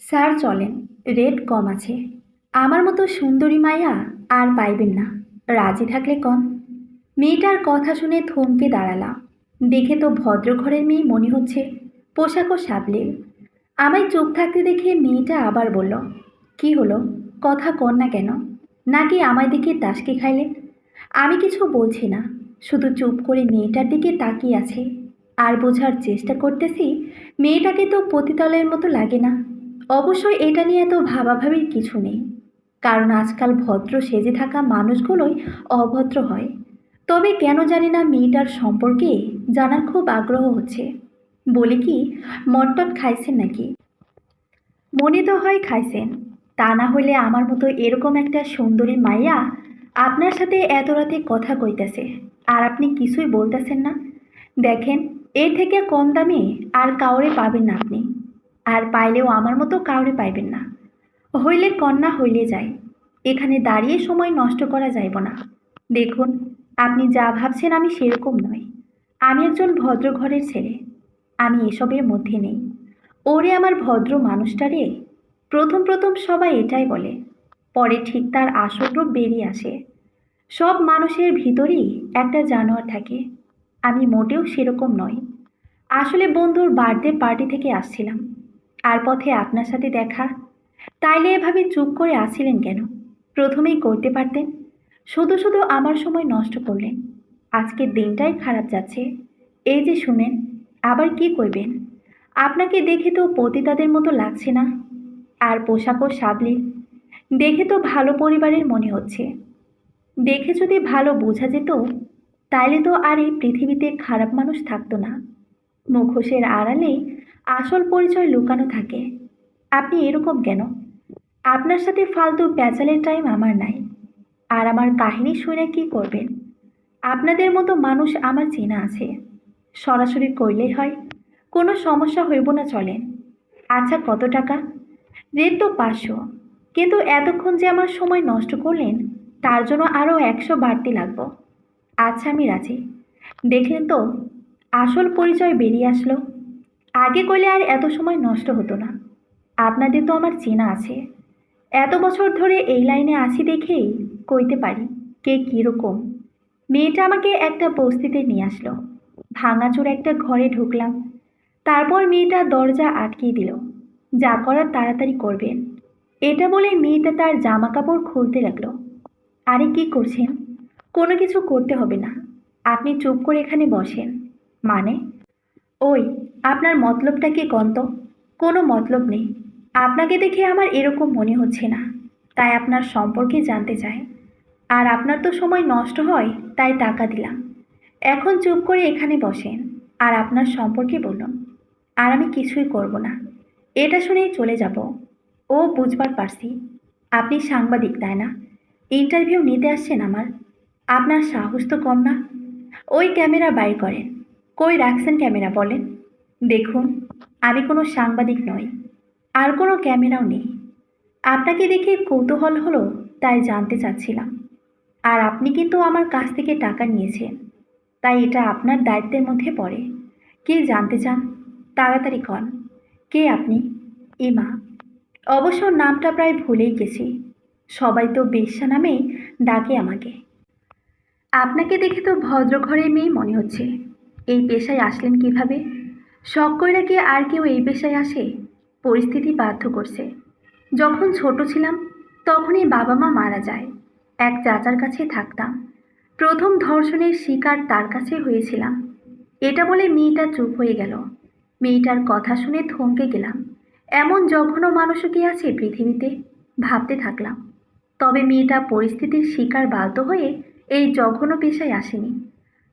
Sir চলেন, rate কম আছে। আমার মতো সুন্দরী মাইয়া আর পাইবেন না। রাজি থাকলে কন। মেয়েটার কথা শুনে থমকে দাঁড়ালাম। দেখে তো ভদ্রঘরের মেয়ে মনে হচ্ছে, পোশাকও সাবলীল। আমায় চুপ থাকতে দেখে মেয়েটা আবার বলল, কি হলো, কথা কন না কেন? নাকি আমায় দেখে টাসকি খাইলেন? আমি কিছু বলছি না, শুধু চুপ করে মেয়েটার দিকে তাকিয়ে আছে। আর বোঝার চেষ্টা করতেছি, মেয়েটাকে তো পতিতলের মতো লাগে না। অবশ্যই এটা নিয়ে এত ভাবাভাবির কিছু নেই, কারণ আজকাল ভদ্র সেজে থাকা মানুষগুলোই অভদ্র হয়। তবে কেন জানি না মেয়েটার সম্পর্কে জানার খুব আগ্রহ হচ্ছে। বলি কি, মটন খাইছেন নাকি? মনে তো হয় খাইছেন। তা না হইলে আমার মতো এরকম একটা সুন্দরী মাইয়া আপনার সাথে এত রাতে কথা কইতাছে, আর আপনি কিছুই বলতেছেন না। দেখেন, এর থেকে কম দামে আর কাউরে পাবেন না আপনি। আর পাইলেও আমার মতো কাউরে পাইবেন না। হইলে কন্যা হইলে যায়। এখানে দাঁড়িয়ে সময় নষ্ট করা যাইব না। দেখুন, আপনি যা ভাবছেন আমি সেরকম নই। আমি একজন ভদ্র ঘরের ছেলে। আমি এসবের মধ্যে নেই। ওরে আমার ভদ্র মানুষটারে। প্রথম প্রথম সবাই এটাই বলে, পরে ঠিক তার আসল রূপ বেরিয়ে আসে। সব মানুষের ভিতরেই একটা জানোয়ার থাকে। আমি মোটেও সেরকম নই। আসলে বন্ধুর বার্থডে পার্টি থেকে আসছিলাম, আর পথে আপনার সাথে দেখা। তাইলে এভাবে চুপ করে আসছিলেন কেন? প্রথমেই করতে পারতেন। শুধু শুধু আমার সময় নষ্ট করলেন। আজকের দিনটাই খারাপ যাচ্ছে। এই যে শুনেন, আবার কি করবেন? আপনাকে দেখে তো পতিতাদের মতো লাগছে না। আর পোশাকও সাবলীল। দেখে তো ভালো পরিবারের মনে হচ্ছে। দেখে যদি ভালো বোঝা যেত, তাইলে তো আর এই পৃথিবীতে খারাপ মানুষ থাকতো না। মুখোশের আড়ালে আসল পরিচয় লুকানো থাকে। আপনি এরকম কেন? আপনার সাথে ফালতু প্যাচালের টাইম আমার নাই। আর আমার কাহিনী শুনে কি করবেন? আপনাদের মতো মানুষ আমার চেনা আছে। সরাসরি কইলেই হয়, কোনো সমস্যা হইব না, চলেন। আচ্ছা, কত টাকা? রেট তো 500, কিন্তু এতক্ষণ যে আমার সময় নষ্ট করলেন, তার জন্য আরও 100 বাড়তি লাগবো। আচ্ছা, আমি রাজি। দেখলেন তো, আসল পরিচয় বেরিয়ে আসলো। আগে কইলে আর এত সময় নষ্ট হতো না। আপনাদের তো আমার চেনা আছে। এত বছর ধরে এই লাইনে আছি দেখেই কইতে পারি কে কীরকম। মেয়েটা আমাকে একটা বস্তিতে নিয়ে আসলো। ভাঙাচোর একটা ঘরে ঢুকলাম। তারপর মেয়েটা দরজা আটকিয়ে দিল। যা করার তাড়াতাড়ি করবেন, এটা বলে মেয়েটা তার জামা কাপড় খুলতে লাগলো। আরে কি করছেন? কোনো কিছু করতে হবে না। আপনি চুপ করে এখানে বসেন। মানে? ওই, আপনার মতলবটা কি কন্ত? কোনো মতলব নেই। আপনাকে দেখে আমার এরকম মনে হচ্ছে না, তাই আপনার সম্পর্কে জানতে চাই। আর আপনার তো সময় নষ্ট হয়, তাই টাকা দিলাম। এখন চুপ করে এখানে বসেন, আর আপনার সম্পর্কে বলুন। আর আমি কিছুই করব না। এটা শুনেই চলে যাব। ও, বুঝবার পারছি। আপনি সাংবাদিক, তাই না? ইন্টারভিউ নিতে আসছেন আমার। আপনার সাহস তো কম না। ওই ক্যামেরা বাইর করেন। কই রাখছেন ক্যামেরা, বলেন? দেখুন, আমি কোনো সাংবাদিক নই, আর কোনো ক্যামেরাও নেই। আপনাকে দেখে কৌতূহল হলো, তাই জানতে চাচ্ছিলাম। আর আপনি কিন্তু আমার কাছ থেকে টাকা নিয়েছেন, তাই এটা আপনার দায়িত্বের মধ্যে পড়ে। কে জানতে চান? তাড়াতাড়ি কন। কে আপনি? ইমা। অবশ্য নামটা প্রায় ভুলেই গেছি। সবাই তো বেশ্যা নামেই ডাকে আমাকে। আপনাকে দেখে তো ভদ্র ঘরের মেয়ে মনে হচ্ছে। এই পেশায় আসলেন কিভাবে? শখ কইরা কি আর কেউ এই পেশায় আসে? পরিস্থিতি বাধ্য করছে। যখন ছোট ছিলাম, তখনই বাবা মা মারা যায়। এক চাচার কাছে থাকতাম। প্রথম ধর্ষণের শিকার তার কাছে হয়েছিলাম। এটা বলে মেয়েটা চুপ হয়ে গেল। মেয়েটার কথা শুনে থমকে গেলাম। এমন জঘন্য মানুষও কি আছে পৃথিবীতে? ভাবতে থাকলাম। তবে মেয়েটা পরিস্থিতির শিকার বাধ্য হয়ে এই জঘন্য পেশায় আসেনি।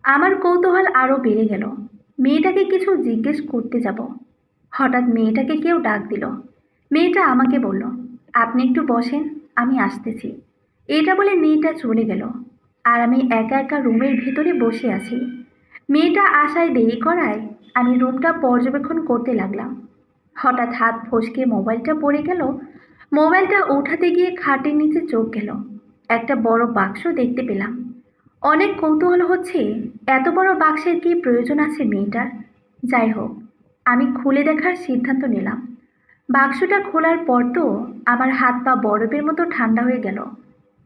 আমার কৌতূহল আরও বেড়ে গেল। মেয়েটাকে কিছু জিজ্ঞেস করতে যাব, হঠাৎ মেয়েটাকে কেউ ডাক দিল। মেয়েটা আমাকে বলল, আপনি একটু বসেন, আমি আসতেছি। এটা বলে মেয়েটা চলে গেল। আর আমি একা একা রুমের ভিতরে বসে আছি। মেয়েটা আসায় দেরি করায় আমি রুমটা পর্যবেক্ষণ করতে লাগলাম। হঠাৎ হাত ফসকে মোবাইলটা পড়ে গেল। মোবাইলটা উঠাতে গিয়ে খাটের নিচে চোখ গেল। একটা বড় বাক্স দেখতে পেলাম। অনেক কৌতূহল হচ্ছে, এত বড় বাক্সের কি প্রয়োজন আছে মেয়েটার? যাই হোক, আমি খুলে দেখার সিদ্ধান্ত নিলাম। বাক্সটা খোলার পর তো আমার হাত পা বরফের মতো ঠান্ডা হয়ে গেল।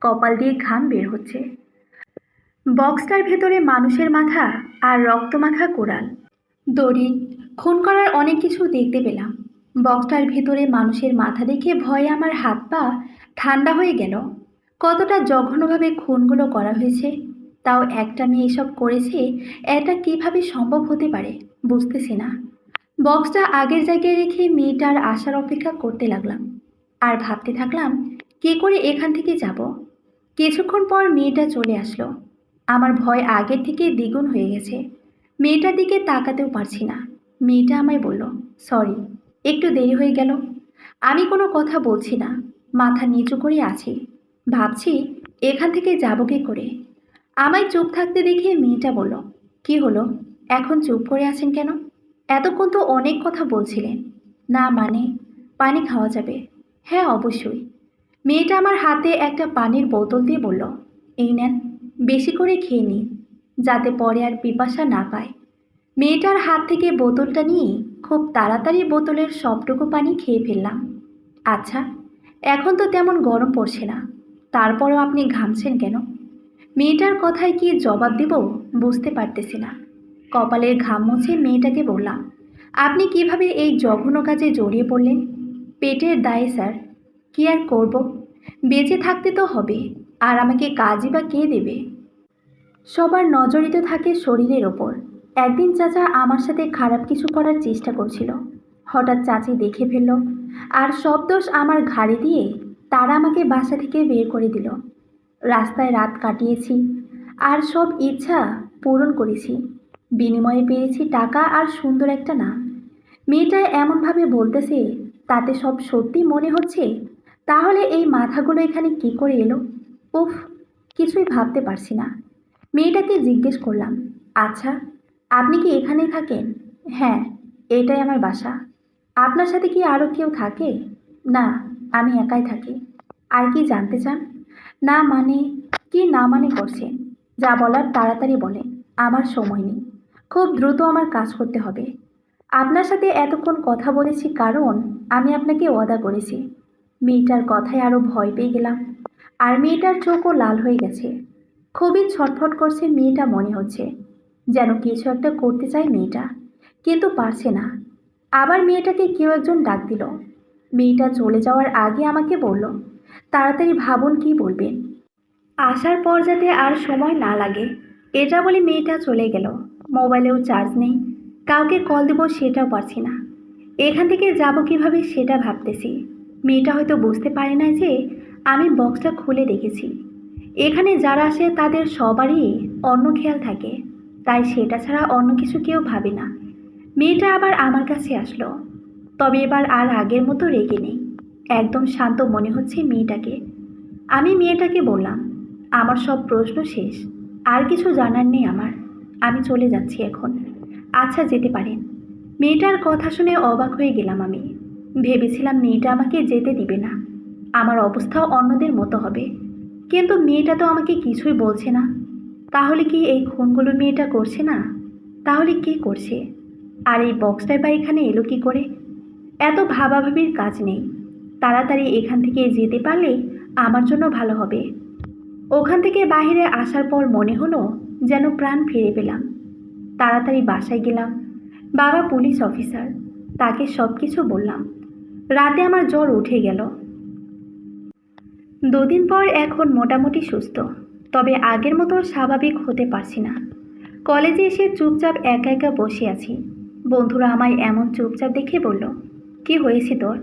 কপাল দিয়ে ঘাম বের হচ্ছে। বক্সটার ভেতরে মানুষের মাথা আর রক্তমাখা কোরাল, দড়ি, খুন করার অনেক কিছু দেখতে পেলাম। বক্সটার ভেতরে মানুষের মাথা দেখে ভয়ে আমার হাত পা ঠান্ডা হয়ে গেল। কতটা জঘন্যভাবে খুনগুলো করা হয়েছে, তাও একটা মেয়ে এসব করেছে। এটা কিভাবে সম্ভব হতে পারে বুঝতেছি না। বক্সটা আগের জায়গায় রেখে মেয়েটার আসার অপেক্ষা করতে লাগলাম আর ভাবতে থাকলাম কী করে এখান থেকে যাব। কিছুক্ষণ পর মেয়েটা চলে আসলো। আমার ভয় আগের থেকে দ্বিগুণ হয়ে গেছে। মেয়েটার দিকে তাকাতেও পারছি না। মেয়েটা আমায় বলল, সরি, একটু দেরি হয়ে গেল। আমি কোনো কথা বলছি না, মাথা নিচু করে আছি। ভাবছি এখান থেকে যাব কী করে। আমায় চুপ থাকতে দেখে মেয়েটা বলল, কি হলো, এখন চুপ করে আছেন কেন? এতক্ষণ তো অনেক কথা বলছিলেন। না মানে, পানি খাওয়া যাবে? হ্যাঁ অবশ্যই। মেয়েটা আমার হাতে একটা পানির বোতল দিয়ে বলল, এই নেন, বেশি করে খেয়ে নিন, যাতে পরে আর পিপাসা না পায়। মেয়েটার হাত থেকে বোতলটা নিয়ে খুব তাড়াতাড়ি বোতলের সবটুকু পানি খেয়ে ফেললাম। আচ্ছা, এখন তো তেমন গরম পড়ছে না, তারপরেও আপনি ঘামছেন কেন? মেয়েটার কথায় কি জবাব দেব বুঝতে পারতেছি না। কপালের ঘাম মুছে মেয়েটাকে বললাম, আপনি কিভাবে এই জঘন্য কাজে জড়িয়ে পড়লেন? পেটের দায়ে স্যার, কি আর করব, বেঁচে থাকতে তো হবে, আর আমাকে কাজই বা কে দেবে? সবার নজরই তো থাকে শরীরের ওপর। একদিন চাচা আমার সাথে খারাপ কিছু করার চেষ্টা করছিল। হঠাৎ চাচি দেখে ফেলল, আর সব দোষ আমার ঘাড়ে দিয়ে তারা আমাকে বাসা থেকে বের করে দিল। রাস্তায় রাত কাটিয়েছি, আর সব ইচ্ছা পূরণ করেছি। বিনিময়ে পেয়েছি টাকা আর সুন্দর একটা নাম। মেয়েটা এমনভাবে বলতেছে, তাতে সব সত্যি মনে হচ্ছে। তাহলে এই মাথাগুলো এখানে কি করে এলো? উফ, কিছুই ভাবতে পারছি না। মেয়েটাকে জিজ্ঞেস করলাম, আচ্ছা, আপনি কি এখানেই থাকেন? হ্যাঁ, এটাই আমার বাসা। আপনার সাথে কি আরও কেউ থাকে? না, আমি একাই থাকি। আর কি জানতে চান? না মানে, কি না মানে করছেন? যা বলার তাড়াতাড়ি বলেন, আমার সময় নেই। খুব দ্রুত আমার কাজ করতে হবে। আপনার সাথে এতক্ষণ কথা বলেছি কারণ আমি আপনাকে ওয়াদা করেছি। মেয়েটার কথায় আরও ভয় পেয়ে গেলাম, আর মেয়েটার চোখও লাল হয়ে গেছে। খুবই ছটফট করছে মেয়েটা, মনে হচ্ছে যেন কিছু একটা করতে চায় মেয়েটা, কিন্তু পারছে না। আবার মেয়েটাকে কেউ একজন ডাক দিল। মেয়েটা চলে যাওয়ার আগে আমাকে বলল, তাড়াতাড়ি ভাবুন কি বলবেন, আসার পর যাতে আর সময় না লাগে। এটা বলে মেয়েটা চলে গেল। মোবাইলেও চার্জ নেই, কাউকে কল দেব সেটাও পারছি না। এখান থেকে যাব কিভাবে সেটা ভাবতেছি। মেয়েটা হয়তো বুঝতে পারে না যে আমি বক্সটা খুলে দেখেছি। এখানে যারা আসে তাদের সবারই অন্য খেয়াল থাকে, তাই সেটা ছাড়া অন্য কিছু কেউ ভাবে না। মেয়েটা আবার আমার কাছে আসলো, তবে এবার আর আগের মতো রেগে নেই। একদম শান্ত মনে হচ্ছে মেয়েটাকে। আমি মেয়েটাকে বললাম, আমার সব প্রশ্ন শেষ, আর কিছু জানার নেই আমার। আমি চলে যাচ্ছি এখন। আচ্ছা, যেতে পারেন। মেয়েটার কথা শুনে অবাক হয়ে গেলাম আমি। ভেবেছিলাম মেয়েটা আমাকে যেতে দিবে না, আমার অবস্থাও অন্যদের মতো হবে। কিন্তু মেয়েটা তো আমাকে কিছুই বলছে না। তাহলে কি এই খুনগুলো মেয়েটা করছে না? তাহলে কে করছে? আর এই বক্সটাই বা এখানে এলো কি করে? এত ভাবাভাবির কাজ নেই। তাড়াতাড়ি এখান থেকে যেতে পারলে আমার জন্য ভালো হবে। ওখান থেকে বাইরে আসার পর মনে হলো যেন প্রাণ ফিরে পেলাম। তাড়াতাড়ি বাসায় গেলাম। বাবা পুলিশ অফিসার, তাকে সব কিছু বললাম। রাতে আমার জ্বর উঠে গেল। দুদিন পর এখন মোটামুটি সুস্থ, তবে আগের মতো স্বাভাবিক হতে পারছি না। কলেজে এসে চুপচাপ একা একা বসে আছি। বন্ধুরা আমায় এমন চুপচাপ দেখে বলল, কি হয়েছে তোর?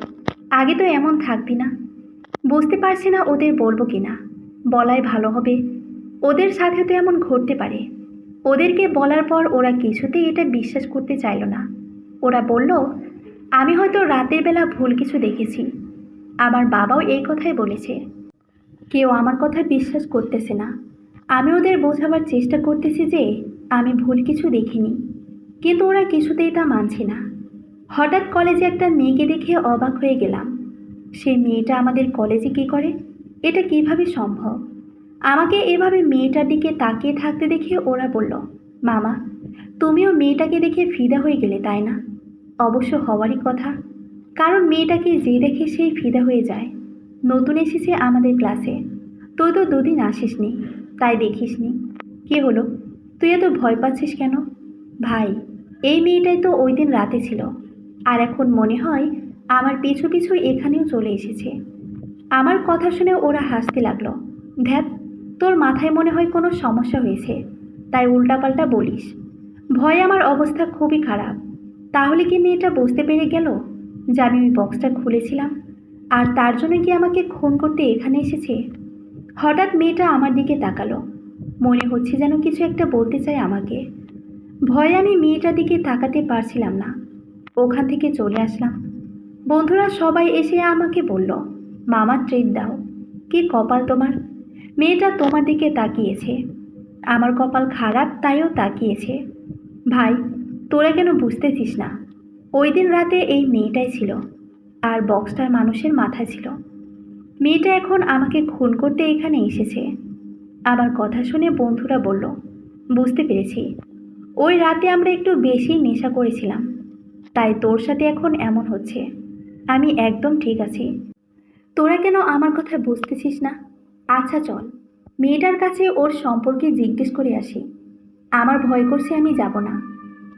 আগে তো এমন থাকতি না। বুঝতে পারছি না ওদের বলবো কিনা। বলাই ভালো হবে, ওদের সাথে তো এমন ঘটতে পারে। ওদেরকে বলার পর ওরা কিছুতেই এটা বিশ্বাস করতে চাইল না। ওরা বলল, আমি হয়তো রাতের বেলা ভুল কিছু দেখেছি। আমার বাবাও এই কথাই বলেছে। কেউ আমার কথা বিশ্বাস করতেছে না। আমি ওদের বোঝাবার চেষ্টা করতেছি যে আমি ভুল কিছু দেখিনি, কিন্তু ওরা কিছুতেই তা মানছে না। হঠাৎ কলেজে একটা মেয়েকে দেখে অবাক হয়ে গেলাম। সেই মেয়েটা আমাদের কলেজে কী করে? এটা কিভাবে সম্ভব? আমাকে এভাবে মেয়েটার দিকে তাকিয়ে থাকতে দেখে ওরা বলল, মামা, তুমিও মেয়েটাকে দেখে ফিদা হয়ে গেলে তাই না? অবশ্য হওয়ারই কথা। কারণ মেয়েটাকে যে দেখে সেই ফিদা হয়ে যায়। নতুন এসেছে আমাদের ক্লাসে, তুই তো দুদিন আসিসনি, তাই দেখিসনি। কি হলো, তুই এত ভয় পাচ্ছিস কেন? ভাই, এই মেয়েটাই তো ওই দিন রাতে ছিল, আর এখন মনে হয় আমার পিছু পিছু এখানেও চলে এসেছে। আমার কথা শুনে ওরা হাসতে লাগলো। ধ্যাত, তোর মাথায় মনে হয় কোনো সমস্যা হয়েছে, তাই উল্টাপাল্টা বলিস। ভয়ে আমার অবস্থা খুবই খারাপ। তাহলে কি মেয়েটা বুঝতে পেরে গেল যে আমি ওই বক্সটা খুলেছিলাম, আর তার জন্য কি আমাকে খুন করতে এখানে এসেছে? হঠাৎ মেয়েটা আমার দিকে তাকালো, মনে হচ্ছে যেন কিছু একটা বলতে চায় আমাকে। ভয়ে আমি মেয়েটার দিকে তাকাতে পারছিলাম না, ওখান থেকে চলে আসলাম। বন্ধুরা সবাই এসে আমাকে বলল, মামা ট্রিট দাও। কি কপাল তোমার, মেয়েটা তোমার দিকে তাকিয়েছে। আমার কপাল খারাপ তাইও তাকিয়েছে। ভাই, তোরা কেন বুঝতেছিস না? ওই দিন রাতে এই মেয়েটাই ছিল, আর বক্সটার মানুষের মাথায় ছিল। মেয়েটা এখন আমাকে খুন করতে এখানে এসেছে। আমার কথা শুনে বন্ধুরা বলল, বুঝতে পেরেছি, ওই রাতে আমরা একটু বেশি নেশা করেছিলাম, তাই তোর সাথে এখন এমন হচ্ছে। আমি একদম ঠিক আছি, তোরা কেন আমার কথা বুঝতেছিস না? আচ্ছা চল, মেয়েটার কাছে ওর সম্পর্কে জিজ্ঞেস করে আসি। আমার ভয় করছে, আমি যাব না।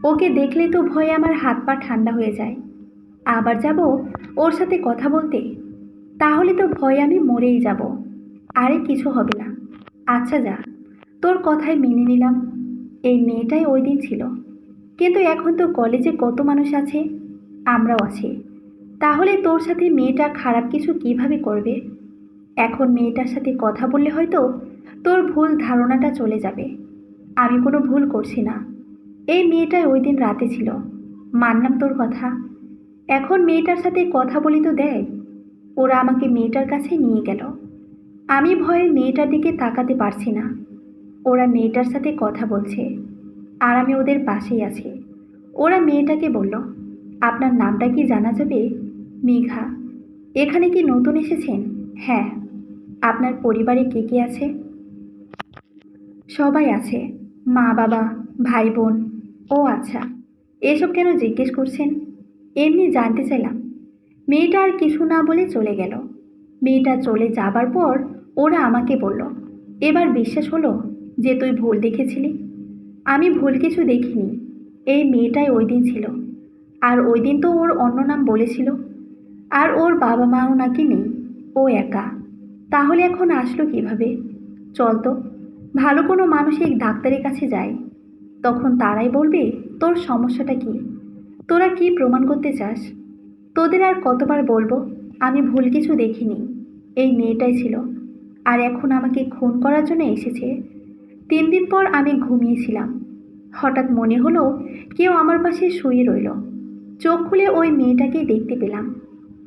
ওকে দেখলে তো ভয়ে আমার হাত পা ঠান্ডা হয়ে যায়। আবার যাব ওর সাথে কথা বলতে, তাহলে তো ভয়ে আমি মরেই যাব। আরে কিছু হবে না। আচ্ছা যা, তোর কথাই মেনে নিলাম। এই মেয়েটাই ওই দিন ছিল, কিন্তু এখন তো কলেজে কত মানুষ আছে, আমরাও আছি। তাহলে তোর সাথে মেয়েটা খারাপ কিছু কিভাবে করবে? এখন মেয়েটার সাথে কথা বললে হয়তো তোর ভুল ধারণাটা চলে যাবে। আমি কোনো ভুল করছি না, এই মেয়েটাই ওই দিন রাতে ছিল। মানলাম তোর কথা, এখন মেয়েটার সাথে কথা বলি তো দেখ। ওরা আমাকে মেয়েটার কাছে নিয়ে গেল। আমি ভয়ে মেয়েটার দিকে তাকাতে পারছি না। ওরা মেয়েটার সাথে কথা বলছে, আর আমি ওদের পাশেই আছি। ওরা মেয়েটাকে বলল, আপনার নামটা কি জানা যাবে? মেঘা। এখানে কি নতুন এসেছেন? হ্যাঁ। আপনার পরিবারে কে কে আছে? সবাই আছে, মা বাবা, ভাই বোন। ও আচ্ছা, এসব কেন জিজ্ঞেস করছেন? এমনি জানতে চাইলাম। মেয়েটা আর কিছু না বলে চলে গেল। মেয়েটা চলে যাবার পর ওরা আমাকে বলল, এবার বিশ্বাস হলো যে তুই ভুল দেখেছিলি? আমি ভুল কিছু দেখিনি, এই মেয়েটাই ওই দিন ছিল। আর ওই দিন তো ওর অন্য নাম বলেছিল, আর ওর বাবা মাও নাকি নেই, ও একা। তাহলে এখন আসলো কিভাবে? চল তো, ভালো কোনো মানসিক ডাক্তারের কাছে যাই, তখন তারাই বলবে তোর সমস্যাটা কি। তোরা কি প্রমাণ করতে চাস? তোদের আর কতবার বলবো আমি ভুল কিছু দেখিনি, এই মেয়েটাই ছিল, আর এখন আমাকে খুন করার জন্য এসেছে। 3 দিন পর আমি ঘুমিয়েছিলাম, হঠাৎ মনে হলো কেউ আমার পাশে শুয়ে রইল। চোখ খুলে ওই মেয়েটাকেই দেখতে পেলাম।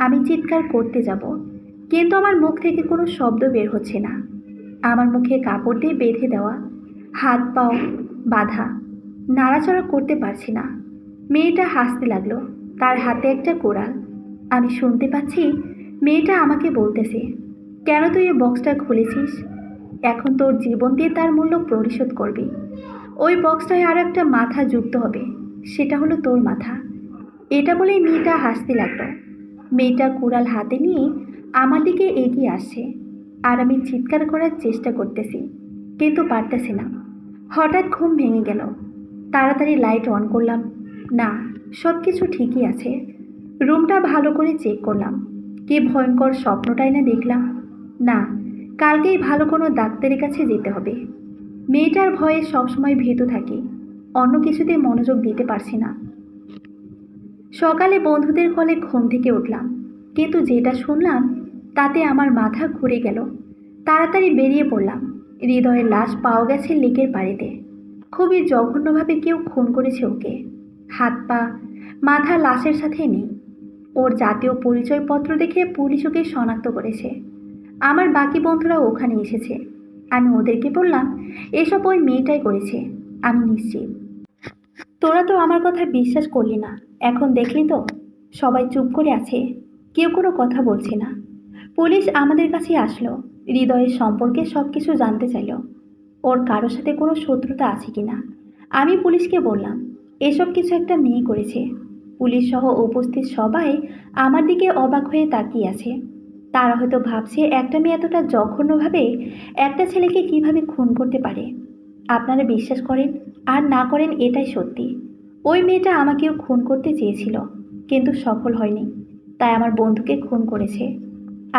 আমি চিৎকার করতে যাব, কিন্তু আমার মুখ থেকে কোনো শব্দ বের হচ্ছে না। আমার মুখে কাপড় দিয়ে বেঁধে দেওয়া, হাত পাও বাঁধা, নাড়াচাড়া করতে পারছি না। মেয়েটা হাসতে লাগলো, তার হাতে একটা কোড়াল। আমি শুনতে পাচ্ছি মেয়েটা আমাকে বলতেছে, কেন তুই এই বক্সটা খুলেছিস? এখন তোর জীবন দিয়ে তার মূল্য পরিশোধ করবি। ওই বক্সটায় আরও একটা মাথা যুক্ত হবে, সেটা হলো তোর মাথা। এটা বলেই মেয়েটা হাসতে লাগলো। মেয়েটা কুড়াল হাতে নিয়ে আমার দিকে এগিয়ে আসছে, আর আমি চিৎকার করার চেষ্টা করতেছি, কিন্তু পারতেছি না। হঠাৎ ঘুম ভেঙে গেল। তাড়াতাড়ি লাইট অন করলাম। না, সব কিছু ঠিকই আছে। রুমটা ভালো করে চেক করলাম। কি ভয়ঙ্কর স্বপ্নটাই না দেখলাম। না, কালকেই ভালো কোনো ডাক্তারের কাছে যেতে হবে। মেয়েটার ভয়ে সবসময় ভীত থাকি, অন্য কিছুতে মনোযোগ দিতে পারছি না। সকালে বন্ধুদের কলে ঘুম থেকে উঠলাম, কিন্তু যেটা শুনলাম তাতে আমার মাথা ঘুরে গেল। তাড়াতাড়ি বেরিয়ে পড়লাম। হৃদয়ের লাশ পাওয়া গেছে লেকের পাড়েতে। খুবই জঘন্যভাবে কেউ খুন করেছে ওকে। হাত পা মাথা লাশের সাথে নেই। ওর জাতীয় পরিচয়পত্র দেখে পুলিশ ওকে শনাক্ত করেছে। আমার বাকি বন্ধুরা ওখানে এসেছে। আমি ওদেরকে বললাম এসব ওই মেয়েটাই করেছে, আমি নিশ্চিত। তোরা তো আমার কথা বিশ্বাস করলি না, এখন দেখলি তো। সবাই চুপ করে আছে, কেউ কোনো কথা বলছে না। পুলিশ আমাদের কাছে আসলো, হৃদয়ের সম্পর্কে সব কিছু জানতে চাইল। ওর কারোর সাথে কোনো শত্রুতা আছে কিনা। আমি পুলিশকে বললাম এসব কিছু একটা মেয়ে করেছে। পুলিশ সহ উপস্থিত সবাই আমার দিকে অবাক হয়ে তাকিয়ে আছে। তারা হয়তো ভাবছে একটা মেয়ে এতটা জঘন্যভাবে একটা ছেলেকে কিভাবে খুন করতে পারে। আপনারা বিশ্বাস করেন আর না করেন এটাই সত্যি। ওই মেয়েটা আমাকেও খুন করতে চেয়েছিল, কিন্তু সফল হয়নি, তাই আমার বন্ধুকে খুন করেছে।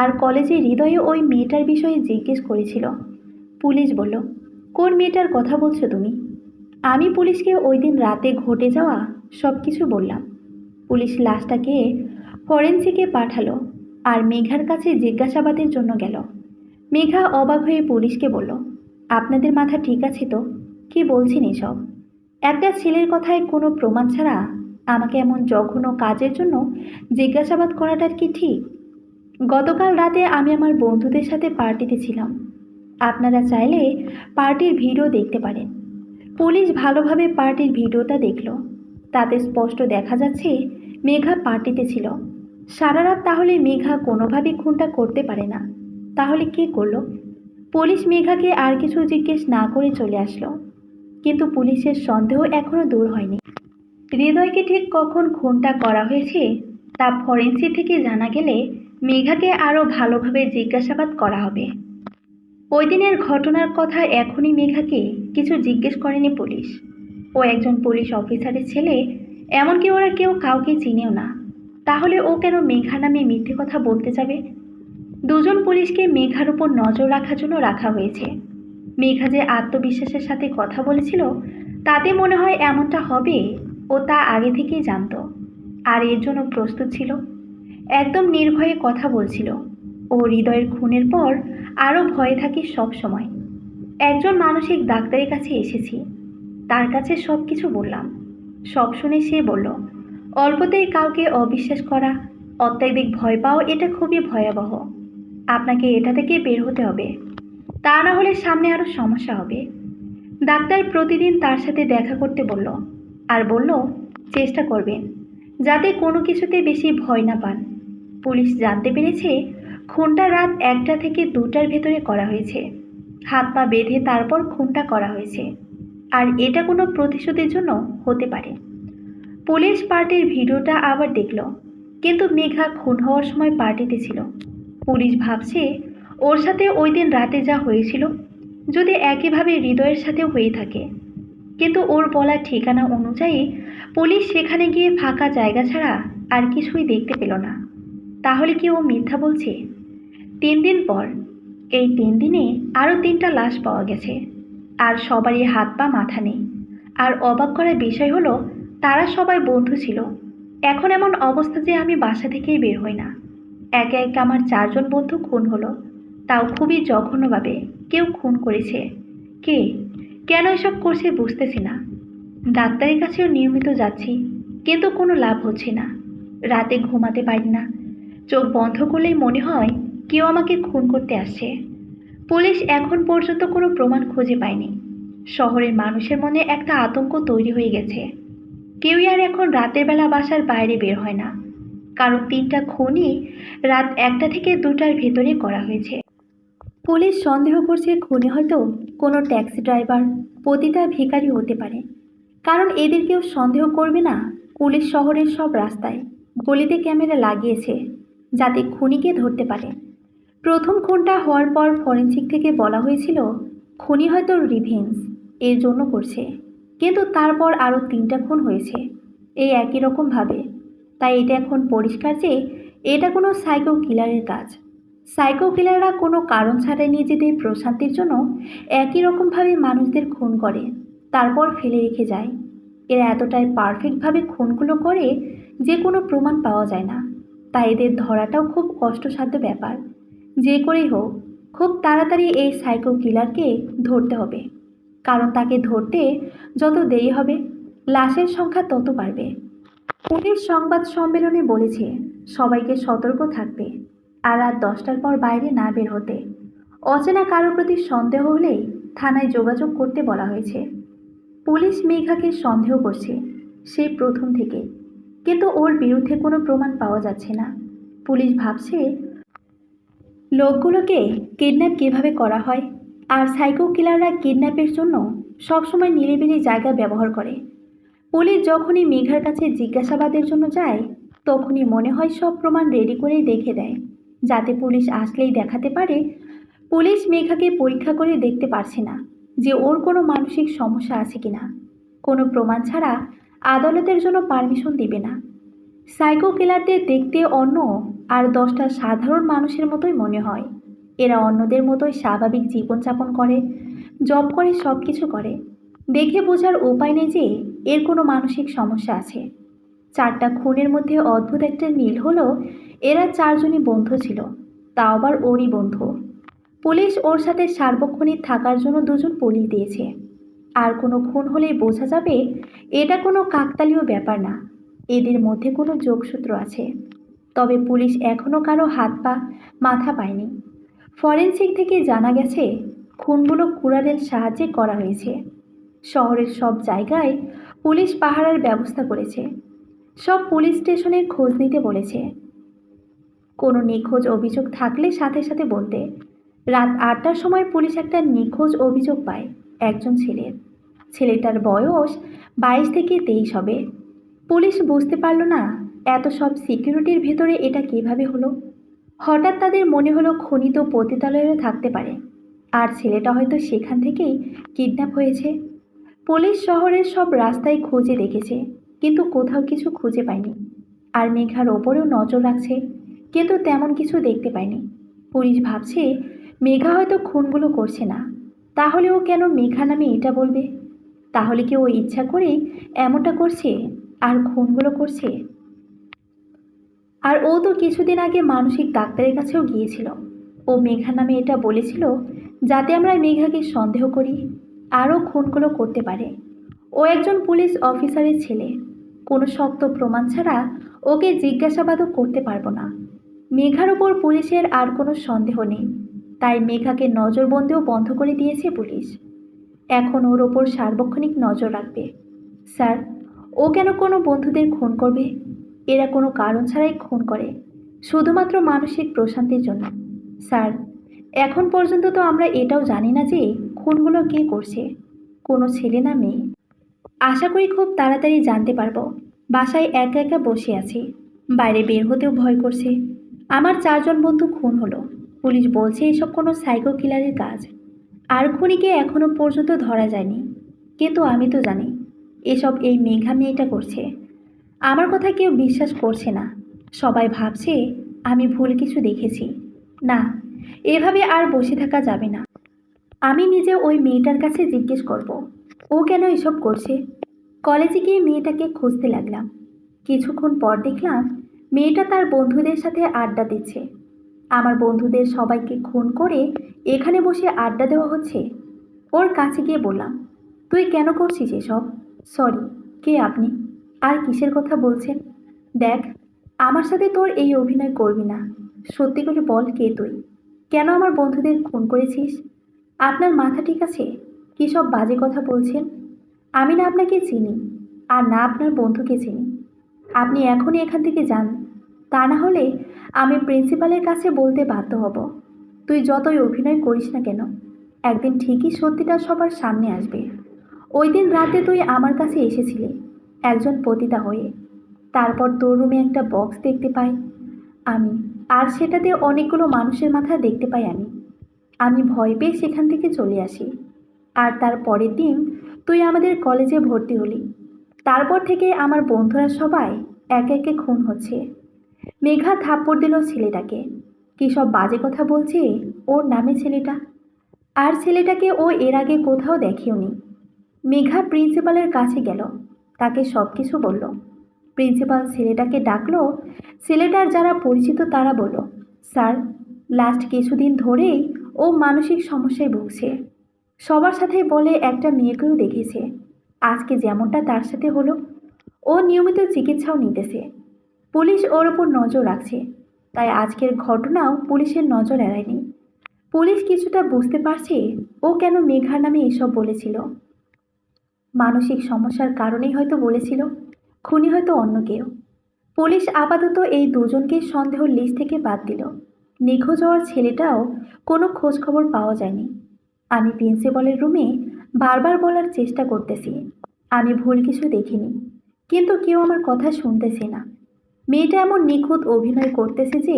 আর কলেজে হৃদয়ে ওই মেয়েটার বিষয়ে জিজ্ঞেস করেছিল। পুলিশ বলল, কোন মেয়েটার কথা বলছো তুমি? আমি পুলিশকে ওই দিন রাতে ঘটে যাওয়া সব কিছু বললাম। পুলিশ লাশটাকে ফরেন্সিকে পাঠালো আর মেঘার কাছে জিজ্ঞাসাবাদের জন্য গেল। মেঘা অবাক হয়ে পুলিশকে বলল, আপনাদের মাথা ঠিক আছে তো? কি বলছেন এসব? একটা ছেলের কথায় কোনো প্রমাণ ছাড়া আমাকে এমন জঘন্য কাজের জন্য জিজ্ঞাসাবাদ করাটা কি ঠিক? গতকাল রাতে আমি আমার বন্ধুদের সাথে পার্টিতে ছিলাম। আপনারা চাইলে পার্টির ভিডিও দেখতে পারেন। পুলিশ ভালোভাবে পার্টির ভিডিওটা দেখল। তাতে স্পষ্ট দেখা যাচ্ছে মেঘা পার্টিতে ছিল। সারা রাত তাহলে মেঘা কোনোভাবেই খুনটা করতে পারে না। তাহলে কে করলো? পুলিশ মেঘাকে আর কিছু জিজ্ঞেস না করে চলে আসলো। কিন্তু পুলিশের সন্দেহ এখনো দূর হয়নি। হৃদয়কে ঠিক কখন খুনটা করা হয়েছে তা ফরেন্সিক থেকে জানা গেলে মেঘাকে আরও ভালোভাবে জিজ্ঞাসাবাদ করা হবে। ওই দিনের ঘটনার কথা এখনই মেঘাকে কিছু জিজ্ঞেস করেনি পুলিশ। ও একজন পুলিশ অফিসারের ছেলে, এমনকি ওরা কেউ কাউকে চিনেও না। তাহলে ও কেন মেঘা নামে মিথ্যে কথা বলতে যাবে? দুজন পুলিশকে মেঘার উপর নজর রাখার জন্য রাখা হয়েছে। মেঘা যে আত্মবিশ্বাসের সাথে কথা বলেছিল, তাতে মনে হয় এমনটা হবে ও তা আগে থেকেই জানতো আর এর জন্য প্রস্তুত ছিল। একদম নির্ভয়ে কথা বলছিল। ও হৃদয়ের খুনের পর আরও ভয়ে থাকি সব সময়। একজন মানসিক ডাক্তারের কাছে এসেছি, তার কাছে সব কিছু বললাম। সব শুনে সে বলল, অল্পতেই কাউকে অবিশ্বাস করা, অত্যাধিক ভয় পাওয়া এটা খুবই ভয়াবহ। আপনাকে এটা থেকে বের হতে হবে, তা না হলে সামনে আরও সমস্যা হবে। ডাক্তার প্রতিদিন তার সাথে দেখা করতে বলল আর বলল চেষ্টা করবেন যাতে কোনো কিছুতে বেশি ভয় না পান। পুলিশ জানতে পেরেছে খুনটা রাত 1টা থেকে 2টার ভেতরে করা হয়েছে। হাত পা বেঁধে তারপর খুনটা করা হয়েছে। আর এটা কোনো প্রতিশোধের জন্য হতে পারে। পুলিশ পার্টির ভিডিওটা আবার দেখল, কিন্তু মেঘা খুন হওয়ার সময় পার্টিতে ছিল। পুলিশ ভাবছে ওর সাথে ওই দিন রাতে যা হয়েছিল যদি একইভাবে হৃদয়ের সাথে হয়ে থাকে। কিন্তু ওর বলা ঠিকানা অনুযায়ী পুলিশ সেখানে গিয়ে ফাঁকা জায়গা ছাড়া আর কিছুই দেখতে পেল না। তাহলে কি ও মিথ্যা বলছে? 3 দিন পর, এই 3 দিনে আরও 3টা লাশ পাওয়া গেছে, আর সবারই হাত পা মাথা নেই। আর অবাক করার বিষয় হলো তারা সবাই বন্ধু ছিল। এখন এমন অবস্থা যে আমি বাসা থেকেই বের হই না। একে একে আমার 4জন বন্ধু খুন হলো, তাও খুবই জঘন্যভাবে। কেউ খুন করেছে, কে, কেন এসব করছে বুঝতেছি না। ডাক্তারের কাছেও নিয়মিত যাচ্ছি, কিন্তু কোনো লাভ হচ্ছে না। রাতে ঘুমাতে পারি না, চোখ বন্ধ করলেই মনে হয় কেউ আমাকে খুন করতে আসছে। পুলিশ এখন পর্যন্ত কোনো প্রমাণ খুঁজে পায়নি। শহরের মানুষের মনে একটা আতঙ্ক তৈরি হয়ে গেছে। কেউই আর এখন রাতের বেলা বাসার বাইরে বের হয় না, কারণ 3টা খুনই রাত 1টা থেকে 2টার ভেতরে করা হয়েছে। পুলিশ সন্দেহ করছে খুনি হয়তো কোনো ট্যাক্সি ড্রাইভার, পতিতা ভিখারি হতে পারে। কারণ এদের কেউ সন্দেহ করবে না। পুলিশ শহরের সব রাস্তায় গলিতে ক্যামেরা লাগিয়েছে যাতে খুনিকে ধরতে পারে। প্রথম খুনটা হওয়ার পর ফরেনসিক থেকে বলা হয়েছিল খুনি হয়তো রিভেঞ্জ এর জন্য করছে, কিন্তু তারপর আরও 3টা খুন হয়েছে এই একই রকমভাবে। তাই এটা এখন পরিষ্কার যে এটা কোনো সাইকো কিলারের কাজ। সাইকো কিলাররা কোনো কারণ ছাড়াই নিজেদের প্রশান্তির জন্য একই রকমভাবে মানুষদের খুন করে, তারপর ফেলে রেখে যায়। এরা এতটাই পারফেক্টভাবে খুনগুলো করে যে কোনো প্রমাণ পাওয়া যায় না। তাই এদের ধরাটাও খুব কষ্টসাধ্য ব্যাপার। যে করেই হোক খুব তাড়াতাড়ি এই সাইকো কিলারকে ধরতে হবে, কারণ তাকে ধরতে যত দেরি হবে লাশের সংখ্যা তত বাড়বে। পুলিশ সংবাদ সম্মেলনে বলেছে সবাইকে সতর্ক থাকতে আর রাত 10টার পর বাইরে না বের হতে। অচেনা কারোর প্রতি সন্দেহ হলেই থানায় যোগাযোগ করতে বলা হয়েছে। পুলিশ মেঘাকে সন্দেহ করছে সেই প্রথম থেকে, কিন্তু ওর বিরুদ্ধে কোনো প্রমাণ পাওয়া যাচ্ছে না। পুলিশ ভাবছে লোকগুলোকে কিডন্যাপ কিভাবে করা হয়, আর সাইকো কিলাররা কিডন্যাপের জন্য সবসময় নিরিবিলি জায়গা ব্যবহার করে। পুলিশ যখনই মেঘার কাছে জিজ্ঞাসাবাদের জন্য যায় তখনই মনে হয় সব প্রমাণ রেডি করেই দেখে দেয়, যাতে পুলিশ আসলেই দেখাতে পারে। পুলিশ মেঘাকে পরীক্ষা করে দেখতে পারছে না যে ওর কোনো মানসিক সমস্যা আছে কিনা। কোনো প্রমাণ ছাড়া আদালতের জন্য পারমিশন দিবে না। সাইকো কিলারদের দেখতে অন্য আর 10টা সাধারণ মানুষের মতোই মনে হয়। এরা অন্যদের মতোই স্বাভাবিক জীবনযাপন করে, জব করে, সব কিছু করে। দেখে বোঝার উপায় নেই যে এর কোনো মানসিক সমস্যা আছে। 4টা খুনের মধ্যে অদ্ভুত একটা মিল হলো এরা 4জনই বন্ধু ছিল, তাও আবার ওরই বন্ধু। পুলিশ ওর সাথে সার্বক্ষণিক থাকার জন্য 2জন পুলিশ দিয়েছে। আর কোনো খুন হলেই বোঝা যাবে এটা কোনো কাকতালীয় ব্যাপার না, এদের মধ্যে কোনো যোগসূত্র আছে। তবে পুলিশ এখনও কারো হাত পা মাথা পায়নি। ফরেনসিক থেকে জানা গেছে খুনগুলো কুড়ালের সাহায্যে করা হয়েছে। শহরের সব জায়গায় পুলিশ পাহারার ব্যবস্থা করেছে। সব পুলিশ স্টেশনের খোঁজ নিতে বলেছে। কোনো নিখোঁজ অভিযোগ থাকলে সাথে সাথে বলতে। রাত 8টার সময় পুলিশ একটা নিখোঁজ অভিযোগ পায় একজন ছেলের। ছেলেটার বয়স 22 থেকে 23 হবে। পুলিশ বুঝতে পারল না এত সব সিকিউরিটির ভেতরে এটা কিভাবে হলো। হঠাৎ তাদের মনে হলো খনি তো পতিতালয়ে থাকতে পারে, আর ছেলেটা হয়তো সেখান থেকেই কিডন্যাপ হয়েছে। পুলিশ শহরের সব রাস্তায় খুঁজে দেখেছে, কিন্তু কোথাও কিছু খুঁজে পায়নি। আর মেঘার ওপরেও নজর রাখছে, কিন্তু তেমন কিছু দেখতে পায়নি। পুলিশ ভাবছে মেঘা হয়তো খুনগুলো করছে না, তাহলে ও কেন মেঘা নামে এটা বলবে? তাহলে কি ও ইচ্ছা করেই এমনটা করছে আর খুনগুলো করছে? আর ও তো কিছুদিন আগে মানসিক ডাক্তারের কাছেও গিয়েছিল। ও মেঘা নামে এটা বলেছিল যাতে আমরা মেঘাকে সন্দেহ করি, আরও খুনগুলো করতে পারে। ও একজন পুলিশ অফিসারের ছেলে। কোনো শক্ত প্রমাণ ছাড়া ওকে জিজ্ঞাসাবাদও করতে পারবো না। মেঘার ওপর পুলিশের আর কোনো সন্দেহ নেই, তাই মেঘাকে নজরবন্দিও বন্ধ করে দিয়েছে পুলিশ। এখন ওর ওপর সার্বক্ষণিক নজর রাখবে। স্যার, ও কেন কোনো বন্ধুদের খুন করবে? এরা কোনো কারণ ছাড়াই খুন করে, শুধুমাত্র মানসিক প্রশান্তির জন্য। স্যার, এখন পর্যন্ত তো আমরা এটাও জানি না যে খুনগুলো কে করছে, কোনো ছেলে না মেয়ে। আশা করি খুব তাড়াতাড়ি জানতে পারবো। বাসায় একা একা বসে আছি, বাইরে বের হতেও ভয় করছে। আমার 4জন বন্ধু খুন হলো, পুলিশ বলছে এসব কোনো সাইকো কিলারের কাজ। আর খুনিকে এখনো পর্যন্ত ধরা যায়নি, কিন্তু আমি তো জানি এসব এই মেঘা মেয়েটা করছে। আমার কথা কেউ বিশ্বাস করছে না, সবাই ভাবছে আমি ভুল কিছু দেখেছি। না, এভাবে আর বসে থাকা যাবে না। আমি নিজে ওই মেয়েটার কাছে জিজ্ঞেস করব ও কেন এসব করছে। কলেজে গিয়ে মেয়েটাকে খুঁজতে লাগলাম। কিছুক্ষণ পর দেখলাম মেয়েটা তার বন্ধুদের সাথে আড্ডা দিচ্ছে। আমার বন্ধুদের সবাইকে খুন করে এখানে বসে আড্ডা দেওয়া হচ্ছে। ওর কাছে গিয়ে বললাম, তুই কেন করছিস এসব? সরি, কে আপনি? আর কিসের কথা বলছেন? দেখ, আমার সাথে তোর এই অভিনয় করবি না। সত্যি করে বল, কে তুই? কেন আমার বন্ধুদের খুন করেছিস? আপনার মাথা ঠিক আছে? কী সব বাজে কথা বলছেন? আমি না আপনাকে চিনি, আর না আপনার বন্ধুকে চিনি। আপনি এখনই এখান থেকে যান, তা না হলে আমি প্রিন্সিপালের কাছে বলতে বাধ্য হব। তুই যতই অভিনয় করিস না কেন, একদিন ঠিকই সত্যিটা সবার সামনে আসবে। ওই দিন রাতে তুই আমার কাছে এসেছিলি একজন পতিতা হয়ে। তারপর তোর রুমে একটা বক্স দেখতে পাই আমি, আর সেটাতে অনেকগুলো মানুষের মাথা দেখতে পাই আমি। আমি ভয় পেয়ে সেখান থেকে চলে আসি। আর তার পরের দিন তুই আমাদের কলেজে ভর্তি হলি। তারপর থেকে আমার বন্ধুরা সবাই একে একে খুন হচ্ছে। মেঘা থাপ্পড় দিল ছেলেটাকে। কী সব বাজে কথা বলছে ওর নামে ছেলেটা। আর ছেলেটাকে ও এর আগে কোথাও দেখেওনি। মেঘা প্রিন্সিপালের কাছে গেল, তাকে সব কিছু বলল। প্রিন্সিপাল ছেলেটাকে ডাকলো। ছেলেটার যারা পরিচিত তারা বলল, স্যার, লাস্ট কিছুদিন ধরেই ও মানসিক সমস্যায় ভুগছে। সবার সাথে বলে একটা মেয়েকেও দেখেছে, আজকে যেমনটা তার সাথে হলো। ও নিয়মিত চিকিৎসাও নিতেছে। পুলিশ ওর ওপর নজর রাখছে, তাই আজকের ঘটনাও পুলিশের নজর এড়ায়নি। পুলিশ কিছুটা বুঝতে পারছে ও কেন মেঘার নামে এসব বলেছিল। মানসিক সমস্যার কারণেই হয়তো বলেছিল, খুনি হয়তো অন্য কেউ। পুলিশ আপাতত এই 2জনকে সন্দেহ লিস্ট থেকে বাদ দিল। নিখোঁজ হওয়ার ছেলেটাও কোনো খোঁজ খবর পাওয়া যায়নি। আমি প্রিন্সিপালের রুমে বারবার বলার চেষ্টা করতেছি, আমি ভুল কিছু দেখিনি, কিন্তু কেউ আমার কথা শুনতেছে না। মেয়েটা এমন নিখুঁত অভিনয় করতেছে যে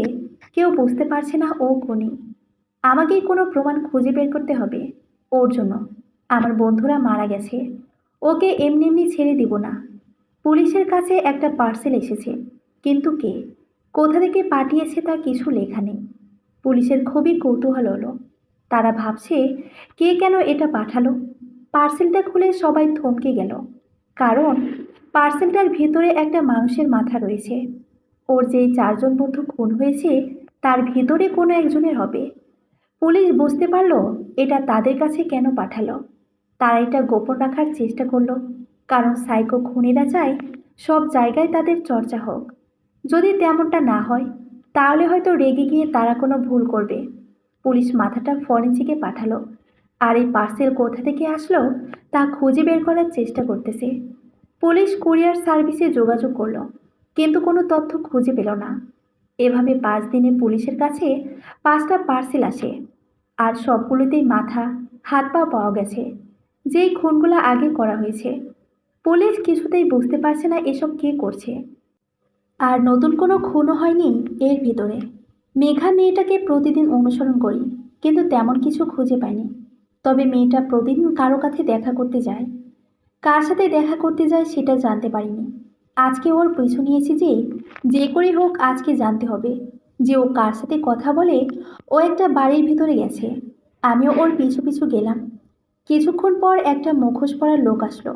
কেউ বুঝতে পারছে না ও খুনি। আমাকেই কোনো প্রমাণ খুঁজে বের করতে হবে ওর জন্য। আমার বন্ধুরা মারা গেছে, ওকে এমনি এমনি ছেড়ে দিব না। পুলিশের কাছে একটা পার্সেল এসেছে, কিন্তু কে, কোথা থেকে পাঠিয়েছে তা কিছু লেখা নেই। পুলিশের খুবই কৌতূহল হলো। তারা ভাবছে কে কেন এটা পাঠালো। পার্সেলটা খুলে সবাই থমকে গেল, কারণ পার্সেলটার ভেতরে একটা মানুষের মাথা রয়েছে। ওর যেই চারজন বন্ধু খুন হয়েছে তার ভেতরে কোনো একজনের হবে। পুলিশ বুঝতে পারল এটা তাদের কাছে কেন পাঠালো। তারা এটা গোপন রাখার চেষ্টা করলো, কারণ সাইকো খুনিরা চায় সব জায়গায় তাদের চর্চা হোক। যদি তেমনটা না হয় তাহলে হয়তো রেগে গিয়ে তারা কোনো ভুল করবে। পুলিশ মাথাটা ফরেন্সিকে পাঠালো, আর এই পার্সেল কোথা থেকে আসলো তা খুঁজে বের করার চেষ্টা করতেছে। পুলিশ কুরিয়ার সার্ভিসে যোগাযোগ করলো, কিন্তু কোনো তথ্য খুঁজে পেল না। এভাবে 5 দিনে পুলিশের কাছে 5টা পার্সেল আসে, আর সবগুলোতেই মাথা, হাত পা পাওয়া গেছে, যেই খুনগুলো আগে করা হয়েছে। পুলিশ কিছুতেই বুঝতে পারছে না এসব কে করছে। আর নতুন কোনো খুনও হয়নি এর ভিতরে। মেঘা মেয়েটাকে প্রতিদিন অনুসরণ করি, কিন্তু তেমন কিছু খুঁজে পাইনি। তবে মেয়েটা প্রতিদিন কারো কাছে দেখা করতে যায়। কার সাথে দেখা করতে যায় সেটা জানতে পারিনি। আজকে ওর পিছু নিয়েছি যে যে করেই হোক আজকে জানতে হবে যে ও কার সাথে কথা বলে। ও একটা বাড়ির ভিতরে গেছে, আমিও ওর পিছু পিছু গেলাম। কিছুক্ষণ পর একটা মুখোশ পরা লোক আসলো।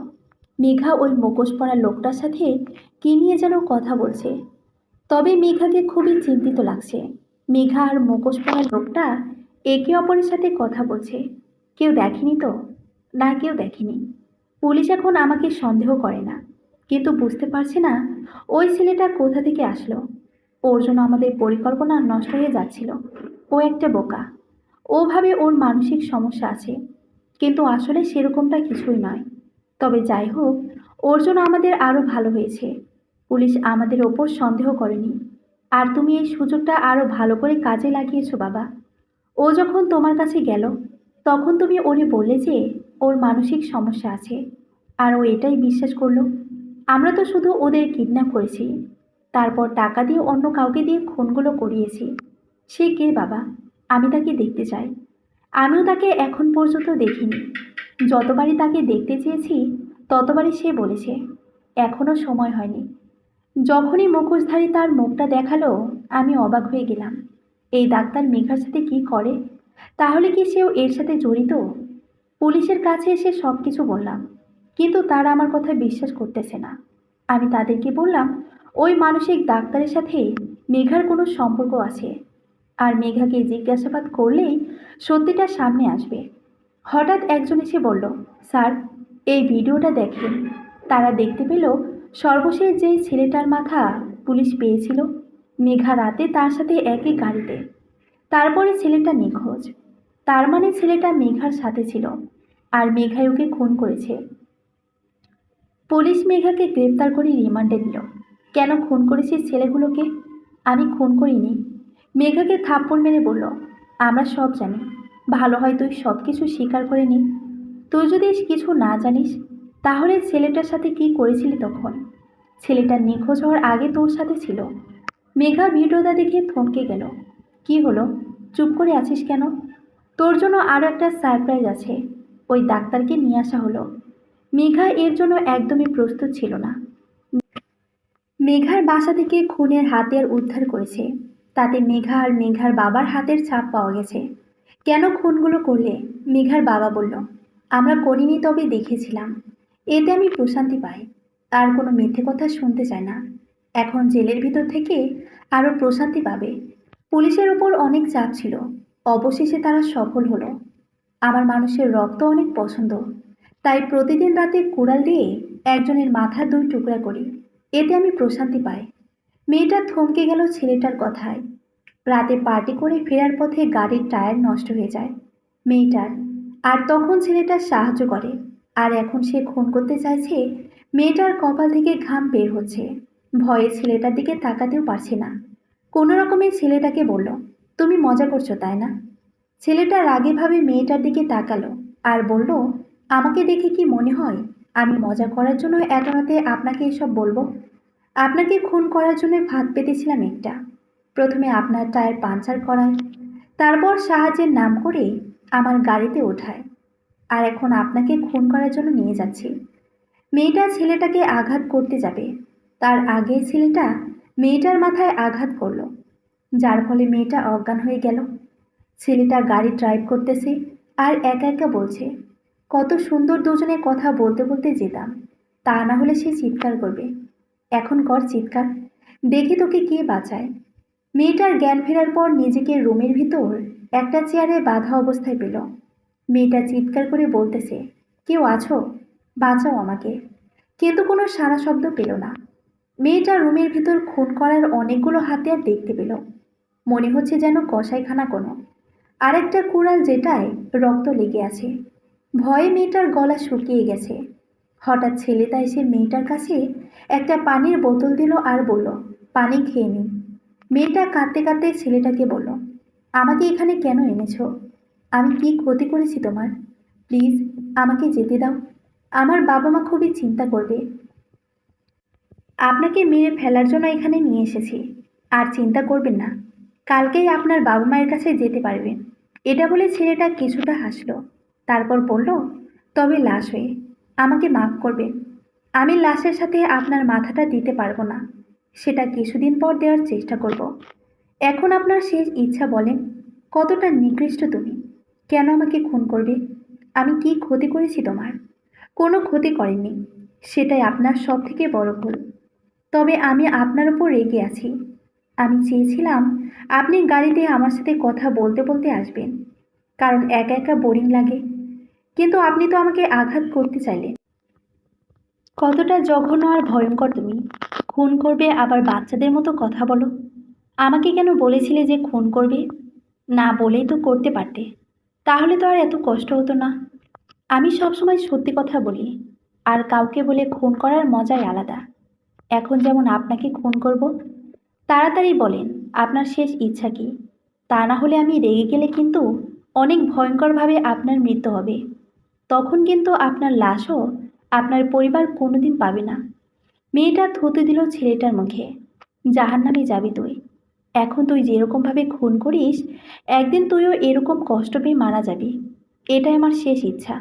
মেঘা ওই মুখোশ পরা লোকটার সাথে কি নিয়ে যেন কথা বলছে। তবে মেঘাকে খুবই চিন্তিত লাগছে। মেঘা আর মুখোশ পরা লোকটা একে অপরের সাথে কথা বলছে। কেউ দেখেনি তো? না, কেউ দেখেনি। পুলিশ এখন আমাকে সন্দেহ করে না, কিন্তু বুঝতে পারছে না ওই ছেলেটা কোথা থেকে আসলো। ওর জন্য আমাদের পরিকল্পনা নষ্ট হয়ে যাচ্ছিল। ও একটা বোকা। ও ভাবে ওর মানসিক সমস্যা আছে, কিন্তু আসলে সেরকমটা কিছুই নয়। তবে যাই হোক, ওর জন্য আমাদের আরও ভালো হয়েছে। পুলিশ আমাদের ওপর সন্দেহ করেনি। আর তুমি এই সুযোগটা আরও ভালো করে কাজে লাগিয়েছো বাবা। ও যখন তোমার কাছে গেল তখন তুমি ওরে বললে যে ওর মানসিক সমস্যা আছে, আর ও এটাই বিশ্বাস করলো। আমরা তো শুধু ওদের কিডন্যাপ করেছি, তারপর টাকা দিয়ে অন্য কাউকে দিয়ে খুনগুলো করিয়েছি। সে কে বাবা? আমি তাকে দেখতে চাই। আমিও তাকে এখন পর্যন্ত দেখিনি। যতবারই তাকে দেখতে চেয়েছি ততবারই সে বলেছে এখনো সময় হয়নি। যখনই মুখোশধারী তার মুখটা দেখালো আমি অবাক হয়ে গেলাম। এই ডাক্তার মেঘার সাথে কি করে? তাহলে কি সেও এর সাথে জড়িত? পুলিশের কাছে এসে সব কিছু বললাম, কিন্তু তারা আমার কথা বিশ্বাস করতেছে না। আমি তাদেরকে বললাম ওই মানসিক ডাক্তারের সাথে মেঘার কোনো সম্পর্ক আছে, আর মেঘাকে জিজ্ঞাসাবাদ করলেই সত্যিটা সামনে আসবে। হঠাৎ একজন এসে বলল, স্যার, এই ভিডিওটা দেখেন। তারা দেখতে পেল সর্বশেষ যেই ছেলেটার মাথা পুলিশ পেয়েছিল মেঘা রাতে তার সাথে একই গাড়িতে, তারপরে ছেলেটা নিখোঁজ। তার মানে ছেলেটা মেঘার সাথে ছিল, আর মেঘাই ওকে খুন করেছে। পুলিশ মেঘাকে গ্রেপ্তার করে রিমান্ডে নিল। কেন খুন করেছিস ছেলেগুলোকে? আমি খুন করিনি। মেঘাকে থাপ্পড় মেরে বলল, আমরা সব জানি। ভালো হয় তুই সব কিছু স্বীকার করে নি। তুই যদি কিছু না জানিস তাহলে ছেলেটার সাথে কি করেছিলি তখন? ছেলেটা নিখোঁজ হওয়ার আগে তোর সাথে ছিল। মেঘা ভিডিওটা দেখে থমকে গেল। কি হলো, চুপ করে আছিস কেন? তোর জন্য আরও একটা সারপ্রাইজ আছে। ওই ডাক্তারকে নিয়ে আসা হলো। মেঘা এর জন্য একদমই প্রস্তুত ছিল না। মেঘার বাসা থেকে খুনের হাতিয়ার উদ্ধার করেছে, তাতে মেঘা আর মেঘার বাবার হাতের ছাপ পাওয়া গেছে। কেন খুনগুলো করলে? মেঘার বাবা বলল, আমরা করিনি, তবে দেখেছিলাম। এতে আমি প্রশান্তি পাই। আর কোনো মিথ্যে কথা শুনতে চায় না। এখন জেলের ভিতর থেকে আরও প্রশান্তি পাবে। পুলিশের উপর অনেক চাপ ছিল, অবশেষে তারা সফল হলো। আমার মানুষের রক্ত অনেক পছন্দ, তাই প্রতিদিন রাতে কুড়াল দিয়ে একজনের মাথা 2 টুকরা করি। এতে আমি প্রশান্তি পাই। মেয়েটা থমকে গেল ছেলেটার কথায়। রাতে পার্টি করে ফেরার পথে গাড়ির টায়ার নষ্ট হয়ে যায় মেয়েটার, আর তখন ছেলেটা সাহায্য করে। আর এখন সে খুন করতে চাইছে। মেয়েটার কপাল থেকে ঘাম বের হচ্ছে। ভয়ে ছেলেটার দিকে তাকাতেও পারছে না। কোনো রকমে ছেলেটাকে বলল, তুমি মজা করছো তাই না? ছেলেটা রাগীভাবে মেয়েটার দিকে তাকালো আর বলল, আমাকে দেখে কি মনে হয় আমি মজা করার জন্য এত রাতে আপনাকে এসব বলবো? আপনাকে খুন করার জন্য ফাঁদ পেতেছিলাম একটা। প্রথমে আপনার টায়ার পাঞ্চার করায়, তারপর সাহায্যের নাম করে আমার গাড়িতে ওঠায়, আর এখন আপনাকে খুন করার জন্য নিয়ে যাচ্ছি। মেয়েটা ছেলেটাকে আঘাত করতে যাবে, তার আগে ছেলেটা মেয়েটার মাথায় আঘাত করলো, যার ফলে মেয়েটা অজ্ঞান হয়ে গেল। ছেলেটা গাড়ি ড্রাইভ করতেছে আর একা একা বলছে, কত সুন্দর দুজনে কথা বলতে বলতে যেতাম, তা না হলে সে চিৎকার করবে। এখন কর চিৎকার, দেখি তোকে কে বাঁচায়। মেয়েটার জ্ঞান ফেরার পর নিজেকে রুমের ভিতর একটা চেয়ারে বাঁধা অবস্থায় পেল। মেয়েটা চিৎকার করে বলতেছে, কেউ আছো, বাঁচাও আমাকে। কিন্তু কোনো সাড়া শব্দ পেল না। মেয়েটা রুমের ভিতর খুন করার অনেকগুলো হাতিয়ার দেখতে পেল, মনে হচ্ছে যেন কসাইখানা কোনো। আরেকটা কুড়াল যেটায় রক্ত লেগে আছে। ভয়ে মেয়েটার গলা শুকিয়ে গেছে। হঠাৎ ছেলেটা এসে মেয়েটার কাছে একটা পানির বোতল দিল আর বলল, পানি খেয়ে নিন। মেয়েটা কাঁদতে কাঁদতে ছেলেটাকে বলল, আমাকে এখানে কেন এনেছো? আমি কি ক্ষতি করেছি তোমার? প্লিজ আমাকে যেতে দাও। আমার বাবা মা খুবই চিন্তা করবে। আপনাকে মেরে ফেলার জন্য এখানে নিয়ে এসেছি। আর চিন্তা করবেন না, কালকেই আপনার বাবা মায়ের কাছে যেতে পারবেন। এটা বলে ছেলেটা কিছুটা হাসলো, তারপর বলল, তবে লাশ হয়ে আমাকে মাফ করবেন। আমি লাশের সাথে আপনার মাথাটা দিতে পারবো না, সেটা কিছুদিন পর দেওয়ার চেষ্টা করব। এখন আপনার শেষ ইচ্ছা বলেন, কতটা নিকৃষ্ট তুমি? কেন আমাকে খুন করবে? আমি কি ক্ষতি করেছি তোমার? কোনো ক্ষতি করেননি, সেটাই আপনার সব থেকে বড় ভুল। তবে আমি আপনার উপর রেগে আছি। আমি চেয়েছিলাম আপনি গাড়িতে আমার সাথে কথা বলতে বলতে আসবেন, কারণ একা একা বোরিং লাগে। কিন্তু আপনি তো আমাকে আঘাত করতে চাইলেন। কতটা জঘন্য আর ভয়ঙ্কর তুমি! খুন করবে আবার বাচ্চাদের মতো কথা বলো। আমাকে কেন বলেছিলে যে খুন করবে? না বলেই তো করতে পারতে, তাহলে তো আর এত কষ্ট হতো না। আমি সবসময় সত্যি কথা বলি, আর কাউকে বলে খুন করার মজাই আলাদা। এখন যেমন আপনাকে খুন করব। তাড়াতাড়ি বলেন আপনার শেষ ইচ্ছা কি? তা না হলে আমি রেগে গেলে কিন্তু অনেক ভয়ঙ্করভাবে আপনার মৃত্যু হবে। তখন কিন্তু আপনার লাশও আপনার পরিবার কোনোদিন পাবে না। মেয়েটা থুতু দিল ছেলেটার মুখে। জাহান্নামে যাবি তুই। এখন তুই যেরকমভাবে খুন করিস, একদিন তুইও এরকম কষ্ট পেয়ে মারা যাবি। এটাই আমার শেষ ইচ্ছা।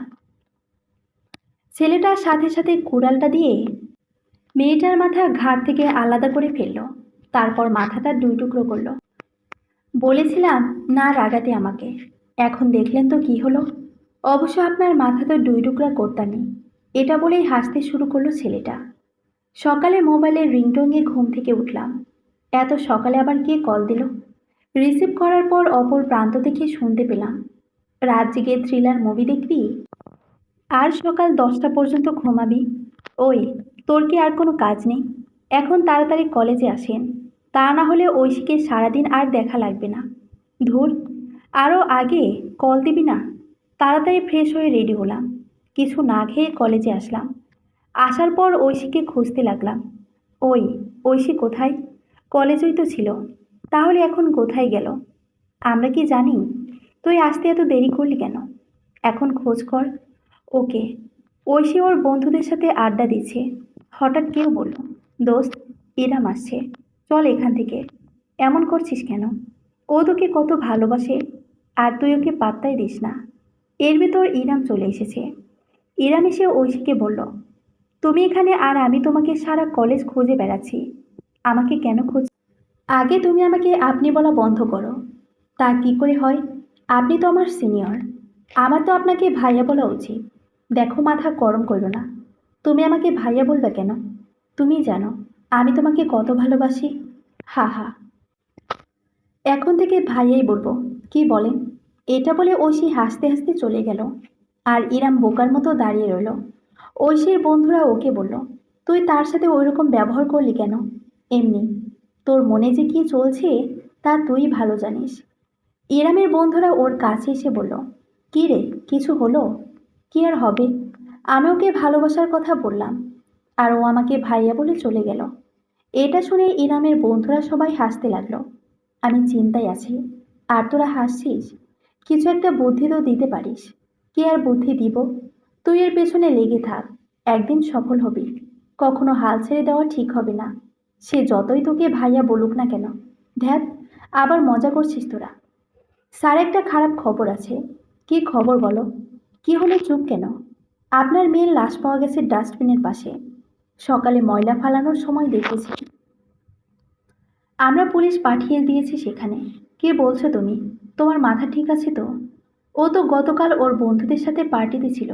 ছেলেটার সাথে সাথে কুড়ালটা দিয়ে মেয়েটার মাথা ঘাড় থেকে আলাদা করে ফেলল, তারপর মাথাটা দুই টুকরো করল। বলেছিলাম না রাগাতে আমাকে, এখন দেখলেন তো কি হলো। অবশ্য আপনার মাথা তো দুই টুকরা করতামই। এটা বলেই হাসতে শুরু করলো ছেলেটা। সকালে মোবাইলের রিংটঙ্গে ঘুম থেকে উঠলাম। এত সকালে আবার কে কল দিল? রিসিভ করার পর অপর প্রান্ত থেকে শুনতে পেলাম, রাত জেগে থ্রিলার মুভি দেখবি আর সকাল 10টা পর্যন্ত ঘুমাবি? ওই, তোর কি আর কোনো কাজ নেই? এখন তাড়াতাড়ি কলেজে আসেন, তা না হলে ঐশীকে সারাদিন আর দেখা লাগবে না। ধুর, আরও আগে কল দিবি না? তাড়াতাড়ি ফ্রেশ হয়ে রেডি হলাম, কিছু না খেয়ে কলেজে আসলাম। আসার পর ঐশীকে খুঁজতে লাগলাম। ওই, ঐশী কোথায়? কলেজেই তো ছিল, তাহলে এখন কোথায় গেল? আমরা কি জানি? তুই আসতে এত দেরি করলি কেন? এখন খোঁজ কর ওকে। ঐশী ওর বন্ধুদের সাথে আড্ডা দিচ্ছে। হঠাৎ কেউ বলল, দোস্ত, ইরাম আসছে, চল এখান থেকে। এমন করছিস কেন? ও তোকে কত ভালোবাসে, আর তুই ওকে পাত্তাই দিস না। এর ভিতর ইরাম চলে এসেছে। ইরাম এসে ঐশীকে বলল, তুমি এখানে আর আমি তোমাকে সারা কলেজ খুঁজে বেড়াচ্ছি। আমাকে কেন খুঁজ? আগে তুমি আমাকে আপনি বলা বন্ধ করো। তা কি করে হয়? আপনি তো আমার সিনিয়র, আমার তো আপনাকে ভাইয়া বলা উচিত। দেখো, মাথা গরম করো না। তুমি আমাকে ভাইয়া বলবে কেন? তুমি জানো আমি তোমাকে কত ভালোবাসি। হা হা। এখন থেকে ভাইয়াই বলবো, কি বলেন? এটা বলে ঐশী হাসতে হাসতে চলে গেল, আর ইরাম বোকার মতো দাঁড়িয়ে রইল। ঐশীর বন্ধুরা ওকে বলল, তুই তার সাথে ওইরকম ব্যবহার করলি কেন? এমনি, তোর মনে যে কি চলছে তা তুই ভালো জানিস। ইরামের বন্ধুরা ওর কাছে এসে বলল, কী রে, কিছু হলো? কি আর হবে, আমি ওকে ভালোবাসার কথা বললাম, আর ও আমাকে ভাইয়া বলে চলে গেল। এটা শুনে ইরামের বন্ধুরা সবাই হাসতে লাগলো। আমি চিন্তায় আছি, আর তোরা হাসছিস? কিছু একটা বুদ্ধি তো দিতে পারিস। কি আর বুদ্ধি দিব? তুই এর পেছনে লেগে থাক, একদিন সফল হবি। কখনো হাল ছেড়ে দেওয়া ঠিক হবে না। সে যতই তোকে ভাইয়া বলুক না কেন। ধ্যাত, আবার মজা করছিস তোরা। স্যার, একটা খারাপ খবর আছে। কি খবর বলো? কি হলো, চুপ কেন? আপনার মেয়ের লাশ পাওয়া গেছে ডাস্টবিনের পাশে। সকালে ময়লা ফালানোর সময় দেখেছি। আমরা পুলিশ পাঠিয়ে দিয়েছি সেখানে। কে বলছো তুমি? তোমার মাথা ঠিক আছে তো? ও তো গতকাল ওর বন্ধুদের সাথে পার্টিতে ছিল।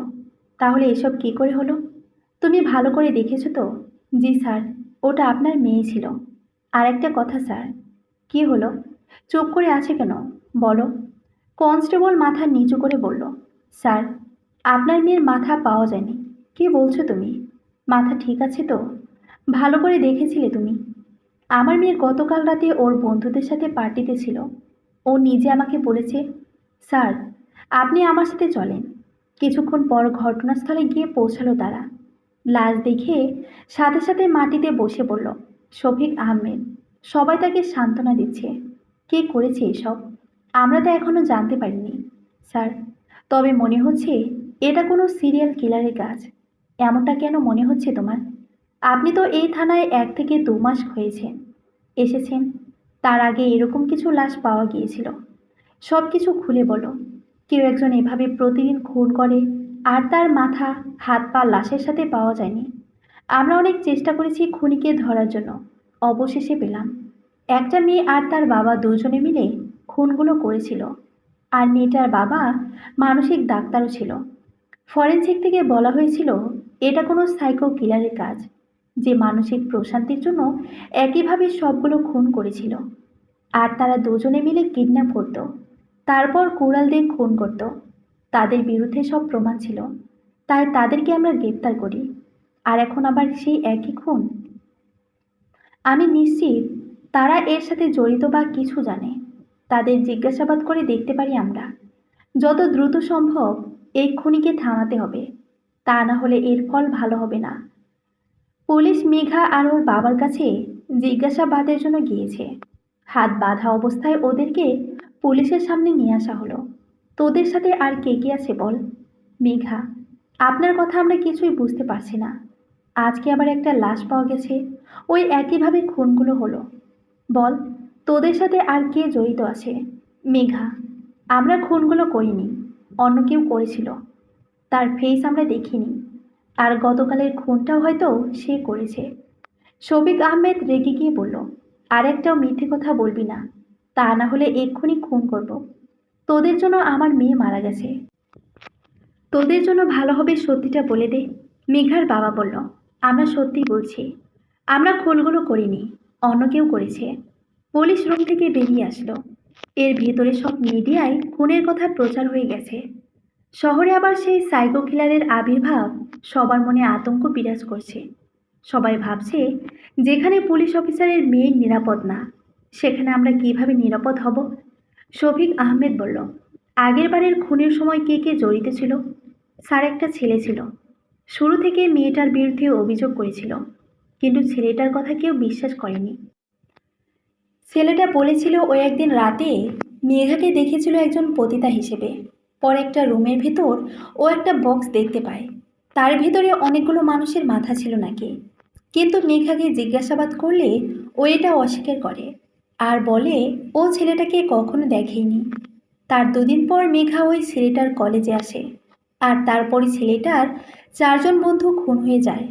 তাহলে এসব কি করে হলো? তুমি ভালো করে দেখেছো তো? জি স্যার, ওটা আপনার মেয়ে ছিল। আর একটা কথা স্যার। কি হলো? চুপ করে আছে কেন? বলো। কনস্টেবল মাথা নিচু করে বলল, স্যার, আপনার মেয়ের মাথা পাওয়া যায়নি। কি বলছো তুমি? মাথা ঠিক আছে তো? ভালো করে দেখেছিলে তুমি? আমার মেয়ে গতকাল রাতে ওর বন্ধুদের সাথে পার্টিতে ছিল। ও নিজে আমাকে বলেছে। স্যার, আপনি আমার সাথে চলেন। কিছুক্ষণ পর ঘটনাস্থলে গিয়ে পৌঁছালো তারা। লাশ দেখে সাথে সাথে মাটিতে বসে পড়ল শফিক আহমেদ। সবাই তাকে সান্ত্বনা দিচ্ছে। কে করেছে এসব? আমরা তো এখনো জানতে পারিনি স্যার। তবে মনে হচ্ছে এটা কোনো সিরিয়াল কিলারের কাজ। এমনটা কেন মনে হচ্ছে তোমার? আপনি তো এই থানায় 1 থেকে 2 মাস হয়েছে এসেছেন। তার আগে এরকম কিছু লাশ পাওয়া গিয়েছিল? সব কিছু খুলে বলো। কেউ একজন এভাবে প্রতিদিন খুন করে, আর তার মাথা, হাত পা লাশের সাথে পাওয়া যায়নি। আমরা অনেক চেষ্টা করেছি খুনিকে ধরার জন্য। অবশেষে পেলাম। একটা মেয়ে আর তার বাবা দুজনে মিলে খুনগুলো করেছিল। আর মেয়েটার বাবা মানসিক ডাক্তারও ছিল। ফরেনসিক থেকে বলা হয়েছিল এটা কোনো সাইকো কিলারের কাজ, যে মানসিক প্রশান্তির জন্য একইভাবে সবগুলো খুন করেছিল। আর তারা দুজনে মিলে কিডন্যাপ করত, তারপর কুড়াল দিয়ে খুন করত। তাদের বিরুদ্ধে সব প্রমাণ ছিল, তাই তাদেরকে আমরা গ্রেপ্তার করি। আর এখন আবার সেই একই খুন। আমি নিশ্চিত তারা এর সাথে জড়িত বা কিছু জানে। তাদের জিজ্ঞাসাবাদ করে দেখতে পারি আমরা। যত দ্রুত সম্ভব এই খুনিকে থামাতে হবে। তা না হলে এর ফল ভালো হবে না। পুলিশ মেঘা আর ওর বাবার কাছে জিজ্ঞাসাবাদের জন্য গিয়েছে। হাত বাঁধা অবস্থায় ওদেরকে পুলিশের সামনে নিয়ে আসা হলো। তোদের সাথে আর কে কে আছে বল? মেঘা, আপনার কথা আমরা কিছুই বুঝতে পারছি না। আজকে আবার একটা লাশ পাওয়া গেছে, ওই একইভাবে খুনগুলো হলো। বল, তোদের সাথে আর কে জড়িত আছে? মেঘা, আমরা খুনগুলো করিনি, অন্য কেউ করেছিল। তার ফেস আমরা দেখিনি। আর গতকালের খুনটাও হয়তো সে করেছে। শফিক আহমেদ রেগে গিয়ে বলল, আর একটাও মিথ্যে কথা বলবি না, তা না হলে এক্ষুনি খুন করব। তোদের জন্য আমার মেয়ে মারা গেছে। তোদের জন্য ভালো হবে সত্যিটা বলে দে। মেঘার বাবা বলল, আমরা সত্যি বলছি। আমরা খুনগুলো করিনি, অন্য কেউ করেছে। পুলিশ রুম থেকে বেরিয়ে আসলো। এর ভেতরে সব মিডিয়ায় খুনের কথা প্রচার হয়ে গেছে। শহরে আবার সেই সাইকো কিলারের আবির্ভাব। সবার মনে আতঙ্ক বিরাজ করছে। সবাই ভাবছে, যেখানে পুলিশ অফিসারের মেয়ে নিরাপদ না, সেখানে আমরা কিভাবে নিরাপদ হব? শফিক আহমেদ বলল, আগের বারের খুনের সময় কে কে জড়িত ছিল? স্যার, একটা ছেলে ছিল। শুরু থেকে মেয়েটার বিরুদ্ধে অভিযোগ করেছিল, কিন্তু ছেলেটার কথা কেউ বিশ্বাস করেনি। ছেলেটা বলেছিল ও একদিন রাতে মেঘাকে দেখেছিল একজন পতিতা হিসেবে। পর একটা রুমের ভেতর ও একটা বক্স দেখতে পায়। তার ভিতরে অনেকগুলো মানুষের মাথা ছিল নাকি। কিন্তু মেঘাকে জিজ্ঞাসাবাদ করলে ও এটা অস্বীকার করে আর বলে ও ছেলেটাকে কখনো দেখেনি। তার 2 দিন পর মেঘা ওই ছেলেটার কলেজে আসে। আর তারপরে ছেলেটার 4জন বন্ধু খুন হয়ে যায়,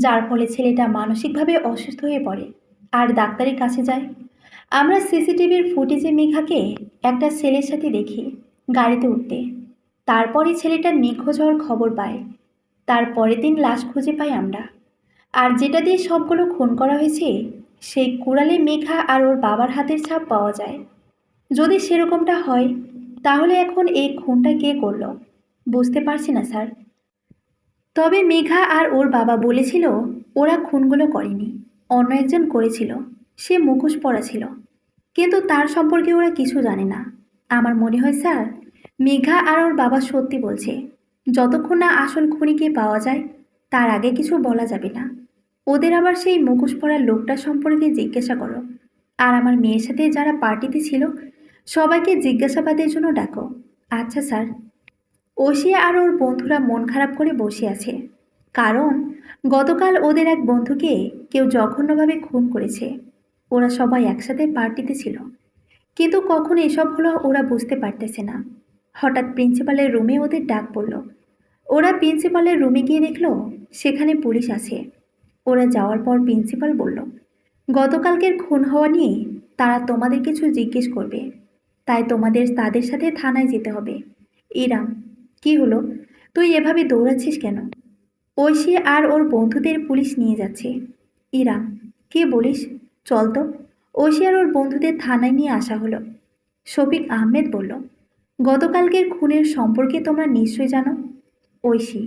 যার ফলে ছেলেটা মানসিকভাবে অসুস্থ হয়ে পড়ে আর ডাক্তারের কাছে যায়। আমরা সিসিটিভির ফুটেজে মেঘাকে একটা ছেলের সাথে দেখি গাড়িতে উঠতে। তারপরে ছেলেটা নিখোঁজ হওয়ার খবর পাই। তার পরের দিন লাশ খুঁজে পাই আমরা। আর যেটা দিয়ে সবগুলো খুন করা হয়েছে, সেই কুড়ালে মেঘা আর ওর বাবার হাতের ছাপ পাওয়া যায়। যদি সেরকমটা হয়, তাহলে এখন এই খুনটা কে করলো বুঝতে পারছি না স্যার। তবে মেঘা আর ওর বাবা বলেছিল ওরা খুনগুলো করেনি, অন্য একজন করেছিল। সে মুখোশ পরা ছিল, কিন্তু তার সম্পর্কে ওরা কিছু জানে না। আমার মনে হয় স্যার, মেঘা আর ওর বাবা সত্যি বলছে। যতক্ষণ না আসল খুনিকে পাওয়া যায়, তার আগে কিছু বলা যাবে না। ওদের আবার সেই মুখোশ পরা লোকটা সম্পর্কে জিজ্ঞাসা করো। আর আমার মেয়ের সাথে যারা পার্টিতে ছিল, সবাইকে জিজ্ঞাসাবাদের জন্য ডাকো। আচ্ছা স্যার। ওসিয়া আর ওর বন্ধুরা মন খারাপ করে বসে আছে। কারণ গতকাল ওদের এক বন্ধুকে কেউ জঘন্যভাবে খুন করেছে। ওরা সবাই একসাথে পার্টিতে ছিল, কিন্তু কখন এসব হলো ওরা বুঝতে পারতেছে না। হঠাৎ প্রিন্সিপালের রুমে ওদের ডাক পড়ল। ওরা প্রিন্সিপালের রুমে গিয়ে দেখলো সেখানে পুলিশ আছে। ওরা যাওয়ার পর প্রিন্সিপাল বলল, গতকালকের খুন হওয়া নিয়ে তারা তোমাদের কিছু জিজ্ঞেস করবে, তাই তোমাদের তাদের সাথে থানায় যেতে হবে। ইরাম, কি হলো? তুই এভাবে দৌড়াচ্ছিস কেন? ঐশী আর ওর বন্ধুদের পুলিশ নিয়ে যাচ্ছে। ইরাম, কে বলিস? চল তো। ঐশী আর ওর বন্ধুদের থানায় নিয়ে আসা হলো। শফিক আহমেদ বলল, গতকালকের খুনের সম্পর্কে তোমরা নিশ্চয়ই জানো। ঐশী,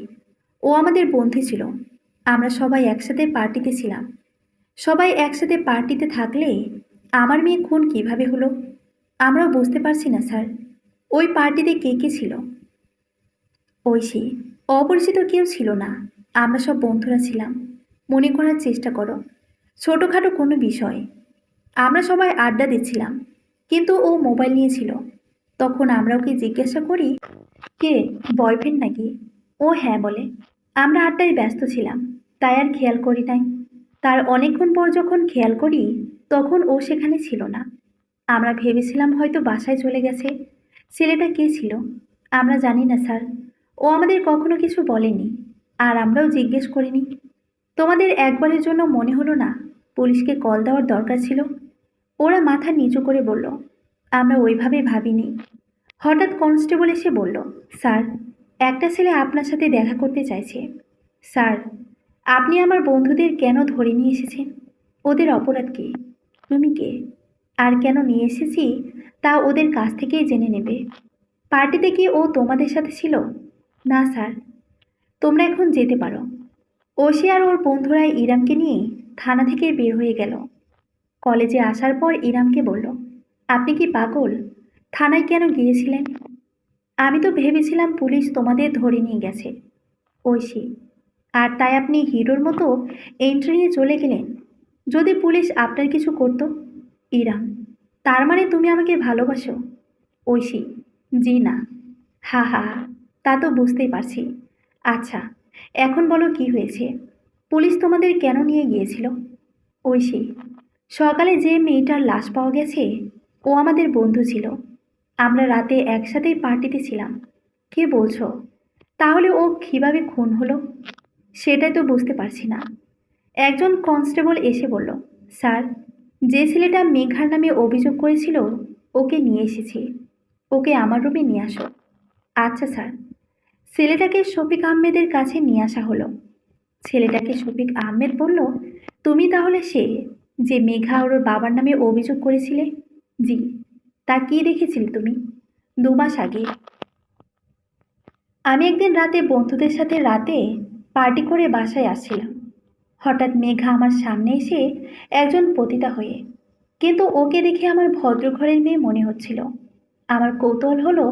ও আমাদের বন্ধু ছিল। আমরা সবাই একসাথে পার্টিতে ছিলাম। সবাই একসাথে পার্টিতে থাকলে আমার মেয়ে খুন কিভাবে হলো আমরাও বুঝতে পারছি না স্যার। ওই পার্টিতে কে কে ছিল? ঐশী, অপরিচিত কেউ ছিল না। আমরা সব বন্ধুরা ছিলাম। মনে করার চেষ্টা করো, ছোটোখাটো কোনো বিষয়। আমরা সবাই আড্ডা দিচ্ছিলাম, কিন্তু ও মোবাইল নিয়েছিল। তখন আমরা ওকে জিজ্ঞাসা করি, কে, বয়ফ্রেন্ড নাকি? ও হ্যাঁ বলে। আমরা আড্ডায় ব্যস্ত ছিলাম, তাই আর খেয়াল করি নাই। তার অনেকক্ষণ পর যখন খেয়াল করি, তখন ও সেখানে ছিল না। আমরা ভেবেছিলাম হয়তো বাসায় চলে গেছে। ছেলেটা কে ছিল আমরা জানি না স্যার। ও আমাদের কখনো কিছু বলেনি, আর আমরাও জিজ্ঞেস করিনি। তোমাদের একবারের জন্য মনে হলো না পুলিশকে কল দেওয়ার দরকার ছিল? ওরা মাথা নিচু করে বলল, আমরা ওইভাবে ভাবিনি। হঠাৎ কনস্টেবল এসে বলল, স্যার, একটা ছেলে আপনার সাথে দেখা করতে চাইছে। স্যার, আপনি আমার বন্ধুদের কেন ধরে নিয়ে এসেছেন? ওদের অপরাধ কী? তুমি কে? আর কেন নিয়ে এসেছি তা ওদের কাছ থেকেই জেনে নেবে। পার্টিতে কি ও তোমাদের সাথে ছিল? না স্যার। তোমরা এখন যেতে পারো। ওশি আর ওর বন্ধুরা ইরামকে নিয়ে থানা থেকে বের হয়ে গেল। কলেজে আসার পর ইরামকে বলল, আপনি কি পাগল? থানায় কেন গিয়েছিলেন? আমি তো ভেবেছিলাম পুলিশ তোমাদের ধরে নিয়ে গেছে। ঐশী, আর তাই আপনি হিরোর মতো এন্ট্রি নিয়ে চলে গেলেন। যদি পুলিশ আপনার কিছু করত? ইরাম, তার মানে তুমি আমাকে ভালোবাসো? ঐশী, জি না। হা হা হা, তা তো বুঝতেই পারছি। আচ্ছা, এখন বলো কি হয়েছে? পুলিশ তোমাদের কেন নিয়ে গিয়েছিল? ঐশী, সকালে যে মেয়েটার লাশ পাওয়া গেছে ও আমাদের বন্ধু ছিল। আমরা রাতে একসাথেই পার্টিতে ছিলাম। কে বলছো? তাহলে ও কিভাবে খুন হলো সেটাই তো বুঝতে পারছি না। একজন কনস্টেবল এসে বলল, স্যার, যে ছেলেটা মেঘার নামে অভিযোগ করেছিল ওকে নিয়ে এসেছি। ওকে আমার রুমে নিয়ে আসো। আচ্ছা স্যার। ছেলেটাকে শফিক আহমেদের কাছে নিয়ে আসা হলো। ছেলেটাকে শফিক আহমেদ বলল, তুমি তাহলে সে যে মেঘা ওর বাবার নামে অভিযোগ করেছিলে? জি। তা কি দেখেছিলে তুমি? 2 মাস আগে আমি একদিন রাতে বন্ধুদের সাথে রাতে পার্টি করে বাসায় আসছিলাম। হঠাৎ মেঘা আমার সামনে এসে একজন পতিতা হয়ে, কিন্তু ওকে দেখে আমার ভদ্রঘরের মেয়ে মনে হচ্ছিল। আমার কৌতূহল হলো,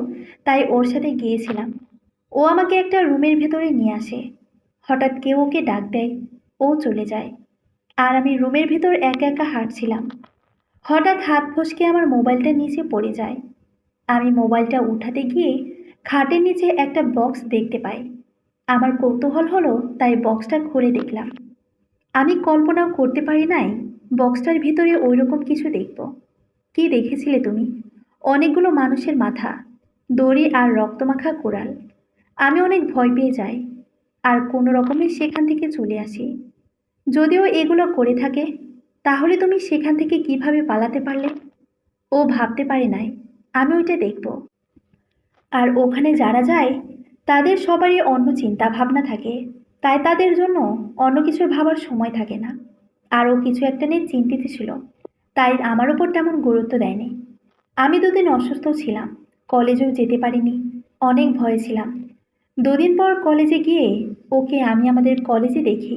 তাই ওর সাথে গিয়েছিলাম। ও আমাকে একটা রুমের ভেতরে নিয়ে আসে। হঠাৎ কেউ ওকে ডাক দেয়, ও চলে যায়। আর আমি রুমের ভিতর একা একা হাঁটছিলাম। হঠাৎ হাত ফসকে আমার মোবাইলটা নিচে পড়ে যায়। আমি মোবাইলটা উঠাতে গিয়ে খাটের নিচে একটা বক্স দেখতে পাই। আমার কৌতূহল হলো, তাই বক্সটা খুলে দেখলাম। আমি কল্পনাও করতে পারি নাই বক্সটার ভিতরে ওইরকম কিছু দেখব। কি দেখেছিলে তুমি? অনেকগুলো মানুষের মাথা, দড়ি আর রক্তমাখা কোড়াল। আমি অনেক ভয় পেয়ে যাই, আর কোনো রকমে সেখান থেকে চলে আসি। যদিও এগুলো করে থাকে, তাহলে তুমি সেখান থেকে কিভাবে পালাতে পারলে? ও ভাবতে পারে নাই আমি ওইটা দেখব। আর ওখানে যারা যায় তাদের সবারই অন্য চিন্তা ভাবনা থাকে, তাই তাদের জন্য অন্য কিছু ভাবার সময় থাকে না। আরও কিছু একটা নিয়ে চিন্তিত ছিল, তাই আমার ওপর তেমন গুরুত্ব দেয়নি। আমি 2 দিন অসুস্থ ছিলাম, কলেজেও যেতে পারিনি। অনেক ভয়ে ছিলাম। 2 দিন পর কলেজে গিয়ে ওকে আমি আমাদের কলেজে দেখি।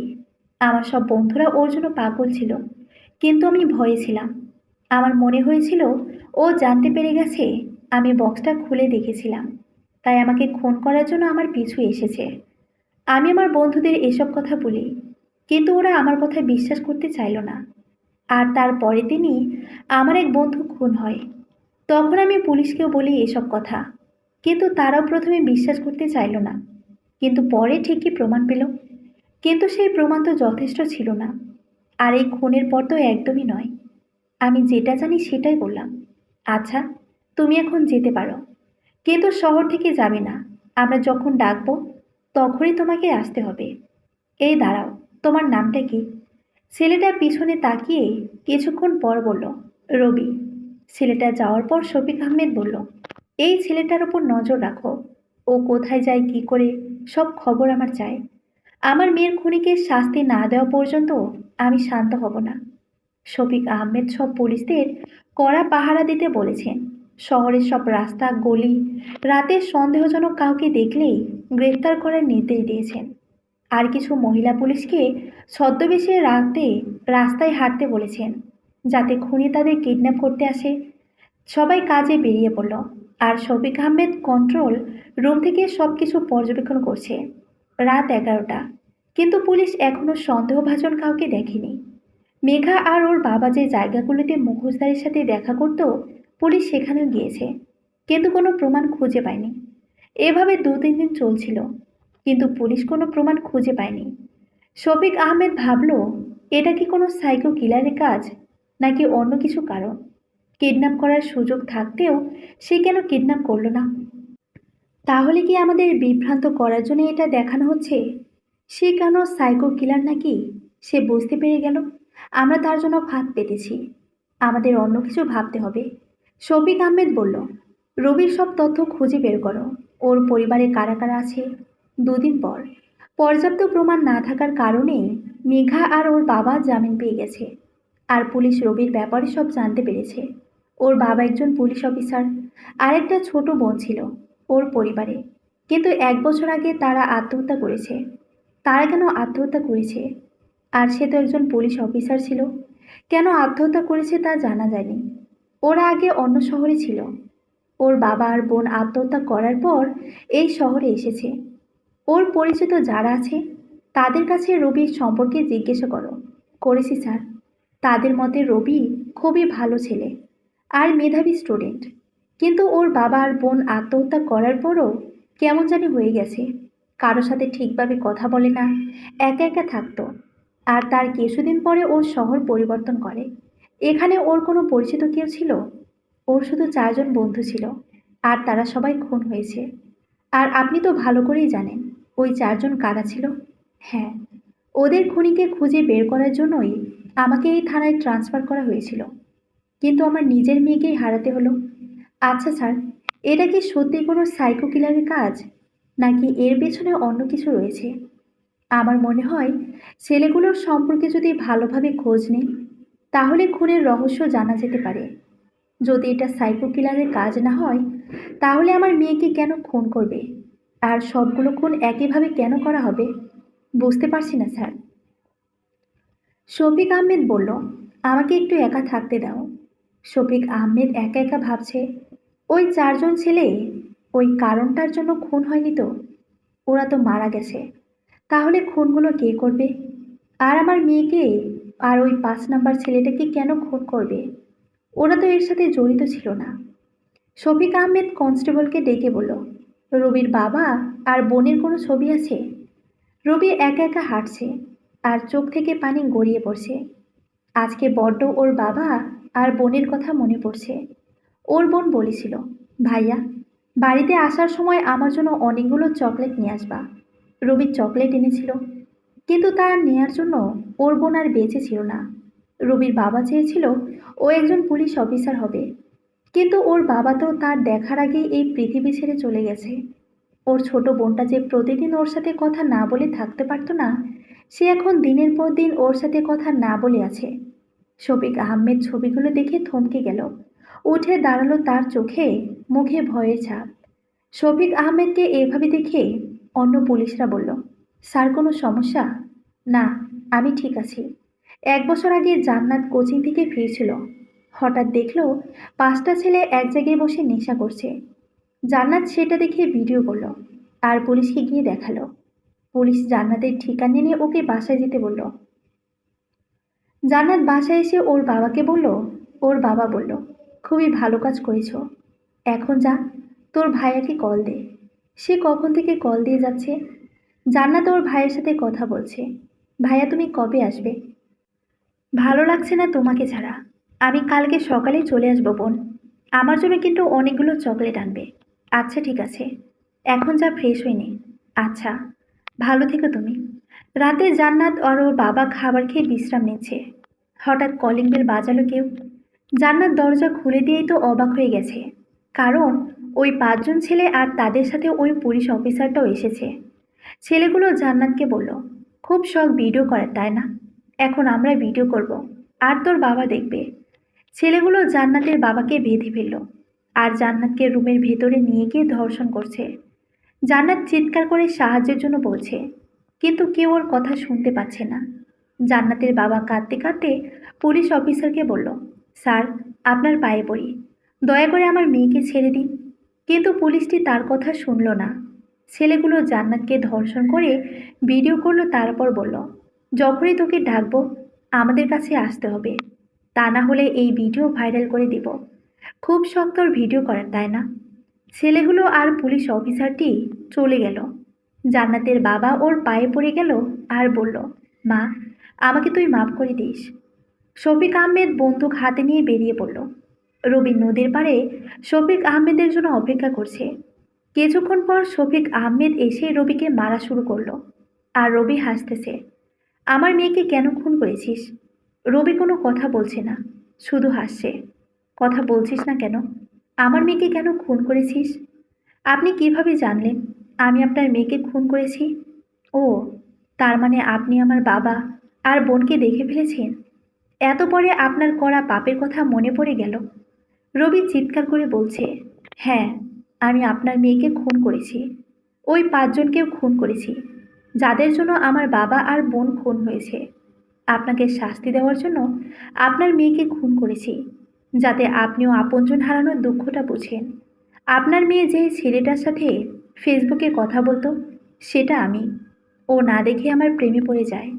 আমার সব বন্ধুরা ওর জন্য পাগল ছিল, কিন্তু আমি ভয়ে ছিলাম। আমার মনে হয়েছিল ও জানতে পেরে গেছে আমি বক্সটা খুলে দেখেছিলাম, তাই আমাকে খুন করার জন্য আমার পিছু এসেছে। আমি আমার বন্ধুদের এসব কথা বলি, কিন্তু ওরা আমার কথা বিশ্বাস করতে চাইল না। আর তার পরের দিনই আমার এক বন্ধু খুন হয়। তখন আমি পুলিশকেও বলি এসব কথা, কিন্তু তারাও প্রথমে বিশ্বাস করতে চাইল না। কিন্তু পরে ঠিকই প্রমাণ পেল। কিন্তু সেই প্রমাণ তো যথেষ্ট ছিল না। আর এই খুনের পর তো একদমই নয়। আমি যেটা জানি সেটাই বললাম। আচ্ছা, তুমি এখন যেতে পারো, কিন্তু শহর থেকে যাবে না। আমরা যখন ডাকবো তখনই তোমাকে আসতে হবে। এই দাঁড়াও, তোমার নামটা কি? ছেলেটা পিছনে তাকিয়ে কিছুক্ষণ পর বলল, রবি। ছেলেটা যাওয়ার পর শফিক আহমেদ বলল, এই ছেলেটার ওপর নজর রাখো। ও কোথায় যায় কি করে সব খবর আমার চাই। আমার মেয়ের খুনিকে শাস্তি না দেওয়া পর্যন্ত আমি শান্ত হব না। শফিক আহমেদ সব পুলিশদের কড়া পাহারা দিতে বলেছেন। শহরের সব রাস্তা গলি রাতে সন্দেহজনক কাউকে দেখলেই গ্রেফতার করার নির্দেশ দিয়েছেন। আর কিছু মহিলা পুলিশকে ছদ্মবেশে রাতে রাস্তায় হাঁটতে বলেছেন, যাতে খুনি তাদের কিডন্যাপ করতে আসে। সবাই কাজে বেরিয়ে পড়ল। আর শফিক আহমেদ কন্ট্রোল রুম থেকে সব কিছু পর্যবেক্ষণ করছে। রাত 11টা, কিন্তু পুলিশ এখনো সন্দেহভাজন কাউকে দেখেনি। মেঘা আর ওর বাবা যে জায়গাগুলোতে মুখোশধারীর সাথে দেখা করত, পুলিশ সেখানেও গিয়েছে, কিন্তু কোনো প্রমাণ খুঁজে পায়নি। এভাবে 2-3 দিন চলছিল, কিন্তু পুলিশ কোনো প্রমাণ খুঁজে পায়নি। শফিক আহমেদ ভাবল, এটা কি কোনো সাইকো কিলারের কাজ, নাকি অন্য কিছু কারণ। কিডন্যাপ করার সুযোগ থাকতেও সে কেন কিডন্যাপ করলো না? তাহলে কি আমাদের বিভ্রান্ত করার জন্য এটা দেখানো হচ্ছে? সে কেন সাইকো কিলার নাকি সে বুঝতে পেরে গেল। আমরা তার জন্য ফাঁদ পেতেছি। আমাদের অন্য কিছু ভাবতে হবে। শফিক আহমেদ বলল, রবির সব তথ্য খুঁজে বের করো। ওর পরিবারে কারা কারা আছে। 2 দিন পর পর্যাপ্ত প্রমাণ না থাকার কারণে মেঘা আর ওর বাবা জামিন পেয়ে গেছে। আর পুলিশ রবির ব্যাপারে সব জানতে পেরেছে। ওর বাবা একজন পুলিশ অফিসার, আর একটা ছোট বোন ছিল ওর পরিবারে, কিন্তু 1 বছর আগে তারা আত্মহত্যা করেছে। তারা কেন আত্মহত্যা করেছে? আর সে তো একজন পুলিশ অফিসার ছিল। কেন আত্মহত্যা করেছে তা জানা যায়নি। ওরা আগে অন্য শহরে ছিল। ওর বাবা আর বোন আত্মহত্যা করার পর এই শহরে এসেছে। ওর পরিচিত যারা আছে তাদের কাছে রবির সম্পর্কে জিজ্ঞাসা করো। করেছি স্যার। তাদের মতে রবি খুবই ভালো ছেলে আর মেধাবী স্টুডেন্ট, কিন্তু ওর বাবা আর বোন আত্মহত্যা করার পরও কেমন জানি হয়ে গেছে। কারোর সাথে ঠিকভাবে কথা বলে না, একা একা থাকতো। আর তার কিছুদিন পরে ওর শহর পরিবর্তন করে। এখানে ওর কোনো পরিচিত কেউ ছিল? ওর শুধু 4 জন বন্ধু ছিল, আর তারা সবাই খুন হয়েছে। আর আপনি তো ভালো করেই জানেন ওই 4 জন কারা ছিল। হ্যাঁ, ওদের খুনিকে খুঁজে বের করার জন্যই আমাকে এই থানায় ট্রান্সফার করা হয়েছিল, কিন্তু আমার নিজের মেয়েকেই হারাতে হলো। আচ্ছা স্যার, এটা কি সত্যি কোনো সাইকো কিলারের কাজ, নাকি এর পেছনে অন্য কিছু রয়েছে? আমার মনে হয় ছেলেগুলোর সম্পর্কে যদি ভালোভাবে খোঁজ নেই, তাহলে খুনের রহস্য জানা যেতে পারে। যদি এটা সাইকো কিলারের কাজ না হয়, তাহলে আমার মেয়েকে কেন খুন করবে? আর সবগুলো খুন একইভাবে কেন করা হবে? বুঝতে পারছি না স্যার। শফিক আহমেদ বলল, আমাকে একটু একা থাকতে দাও। শফিক আহমেদ একা একা ভাবছে, ওই 4 জন ছেলে ওই কারণটার জন্য খুন হয়নি তো? ওরা তো মারা গেছে। তাহলে খুনগুলো কে করবে? আর আমার মেয়েকে আর ওই 5 নাম্বার ছেলেটাকে কেন খুন করবে? ওরা তো এর সাথে জড়িত ছিল না। শফিক আহমেদ কনস্টেবলকে ডেকে বলল, রবির বাবা আর বোনের কোনো ছবি আছে? রবি একা একা হাঁটছে, আর চোখ থেকে পানি গড়িয়ে পড়ছে। আজকে বড্ড ওর বাবা আর বোনের কথা মনে পড়ছে। ওর বোন বলেছিল, ভাইয়া, বাড়িতে আসার সময় আমার জন্য অনেকগুলো চকলেট নিয়ে আসবা। রবি চকলেট এনেছিল, কিন্তু তা নেয়ার জন্য ওর বোন আর বেঁচে ছিল না। রবির বাবা চেয়েছিল ও একজন পুলিশ অফিসার হবে, কিন্তু ওর বাবা তো তার দেখার আগেই এই পৃথিবী ছেড়ে চলে গেছে। ওর ছোট বোনটা যে প্রতিদিন ওর সাথে কথা না বলে থাকতে পারতো না, সে এখন দিনের পর দিন ওর সাথে কথা না বলে আছে। শফিক আহমেদ ছবিগুলো দেখে থমকে গেল। উঠে দাঁড়ালো, তার চোখে মুখে ভয়ের ছাপ। শফিক আহমেদকে এভাবে দেখে অন্য পুলিশরা বলল, স্যার কোনো সমস্যা? না, আমি ঠিক আছি। 1 বছর আগে জান্নাত কোচিং থেকে ফিরছিল। হঠাৎ দেখলো 5টা ছেলে এক জায়গায় বসে নেশা করছে। জান্নাত সেটা দেখে ভিডিও করলো আর পুলিশকে গিয়ে দেখালো। পুলিশ জান্নাতের ঠিকানা নিয়ে ওকে বাসায় যেতে বলল। জান্নাত বাসায় এসে ওর বাবাকে বলল। ওর বাবা বলল, খুবই ভালো কাজ করেছো। এখন যা, তোর ভাইয়াকে কল দে। সে কখন থেকে কল দিয়ে যাচ্ছে। জান্নাত ওর ভাইয়ের সাথে কথা বলছে। ভাইয়া তুমি কবে আসবে? ভালো লাগছে না তোমাকে ছাড়া। আমি কালকে সকালেই চলে আসবো বোন। আমার জন্য কিন্তু অনেকগুলো চকলেট আনবে। আচ্ছা ঠিক আছে। এখন যা ফ্রেশ হয়ে নে। আচ্ছা, ভালো থেকো তুমি। রাতে জান্নাত আর ওর বাবা খাবার খেয়ে বিশ্রাম নিচ্ছে। হঠাৎ কলিং বেল বাজালো কেউ। জান্নাত দরজা খুলে দিয়েই তো অবাক হয়ে গেছে। কারণ ওই ৫ জন ছেলে আর তাদের সাথে ওই পুলিশ অফিসারটাও এসেছে। ছেলেগুলো জান্নাতকে বলল, খুব শখ ভিডিও করার তাই না? এখন আমরা ভিডিও করব আর তোর বাবা দেখবে। ছেলেগুলো জান্নাতের বাবাকে বেঁধে ফেলল আর জান্নাতকে রুমের ভেতরে নিয়ে গিয়ে ধর্ষণ করছে। জান্নাত চিৎকার করে সাহায্যের জন্য বলছে, কিন্তু কেউ ওর কথা শুনতে পাচ্ছে না। জান্নাতের বাবা কাঁদতে কাঁদতে পুলিশ অফিসারকে বলল, স্যার, আপনার পায়ে পড়ি, দয়া করে আমার মেয়েকে ছেড়ে দিন। কিন্তু পুলিশটি তার কথা শুনল না। ছেলেগুলো জান্নাতকে ধর্ষণ করে ভিডিও করলো, তারপর বলল, যখনই তোকে ডাকবো আমাদের কাছে আসতে হবে, তা না হলে এই ভিডিও ভাইরাল করে দিব। খুব শখ তোর ভিডিও করার তাই না? ছেলেগুলো আর পুলিশ অফিসারটি চলে গেল। জান্নাতের বাবা ওর পায়ে পড়ে গেল আর বলল, মা, আমাকে তুই মাফ করে দিস। শফিক আহমেদ বন্দুক হাতে নিয়ে বেরিয়ে পড়ল। রবি নদীর পাড়ে শফিক আহমেদের জন্য অপেক্ষা করছে। কিছুক্ষণ পর শফিক আহমেদ এসে রবিকে মারা শুরু করলো। আর রবি হাসতেছে। আমার মেয়েকে কেন খুন করেছিস? রবি কোনো কথা বলছে না, শুধু হাসছে। কথা বলছিস না কেন? আমার মেয়েকে কেন খুন করেছিস? আপনি কিভাবে জানলেন আমি আপনার মেয়েকে খুন করেছি? ও, তার মানে আপনি আমার বাবা আর বোনকে দেখে ফেলেছেন। এত পরে আপনার করা পাপের কথা মনে পড়ে গেল। রবি চিৎকার করে বলছে, হ্যাঁ, আমি আপনার মেয়েকে খুন করেছি। ওই ৫ জনকেও খুন করেছি, যাদের জন্য আমার বাবা আর বোন খুন হয়েছে। আপনাকে শাস্তি দেওয়ার জন্য আপনার মেয়েকে খুন করেছি, যাতে আপনিও আপনজন হারানোর দুঃখটা বুঝেন। আপনার মেয়ে যে ছেলেটার সাথে ফেসবুকে কথা বলতো, সেটা আমি। ও না দেখে আমার প্রেমে পড়ে যায়।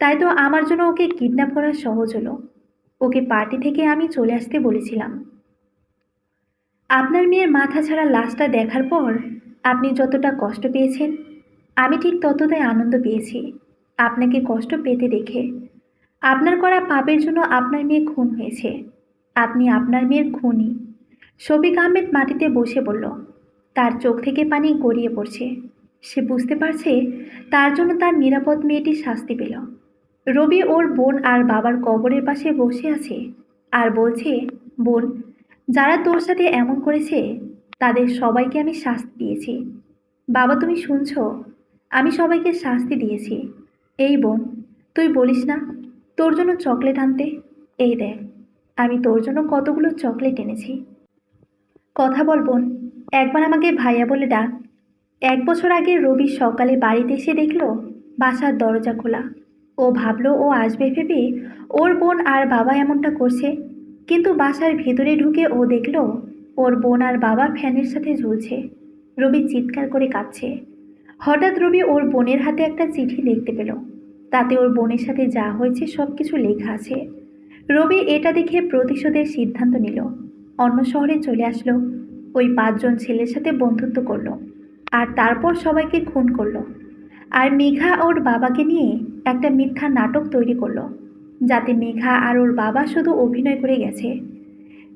তাই তো আমার জন্য ওকে কিডন্যাপ করা সহজ হলো। ওকে পার্টি থেকে আমি চলে আসতে বলেছিলাম। আপনার মেয়ের মাথা ছাড়া লাশটা দেখার পর আপনি যতটা কষ্ট পেয়েছেন, আমি ঠিক ততটাই আনন্দ পেয়েছি আপনাকে কষ্ট পেতে দেখে। আপনার করা পাপের জন্য আপনার মেয়ে খুন হয়েছে। আপনি আপনার মেয়ের খুনি। শফিক আহমেদ মাটিতে বসে বলল। তার চোখ থেকে পানি গড়িয়ে পড়ছে। সে বুঝতে পারছে তার জন্য তার নিরাপদ মেয়েটি শাস্তি পেল। রবি ওর বোন আর বাবার কবরের পাশে বসে আছে আর বলছে, বোন, যারা তোর সাথে এমন করেছে তাদের সবাইকে আমি শাস্তি দিয়েছি। বাবা, তুমি শুনছো? আমি সবাইকে শাস্তি দিয়েছি। এই বোন, তুই বলিস না তোর জন্য চকলেট আনতে? এই দেখ, আমি তোর জন্য কতগুলো চকলেট এনেছি। কথা বল বোন, একবার আমাকে ভাইয়া বলে ডাক। ১ বছর আগে রবি সকালে বাড়িতে এসে দেখল বাসার দরজা খোলা। ও ভাবলো ও আসবে ভেবে ওর বোন আর বাবা এমনটা করছে। কিন্তু বাসার ভেতরে ঢুকে ও দেখল ওর বোন আর বাবা ফ্যানের সাথে ঝুলছে। রবি চিৎকার করে কাঁদছে। হঠাৎ রবি ওর বোনের হাতে একটা চিঠি দেখতে পেল। তাতে ওর বোনের সাথে যা হয়েছে সব কিছু লেখা আছে। রবি এটা দেখে প্রতিশোধের সিদ্ধান্ত নিল। অন্য শহরে চলে আসলো, ওই ৫ জন ছেলের সাথে বন্ধুত্ব করলো আর তারপর সবাইকে খুন করলো। আর মেঘা ওর বাবাকে নিয়ে একটা মিথ্যা নাটক তৈরি করলো, যাতে মেঘা আর ওর বাবা শুধু অভিনয় করে গেছে।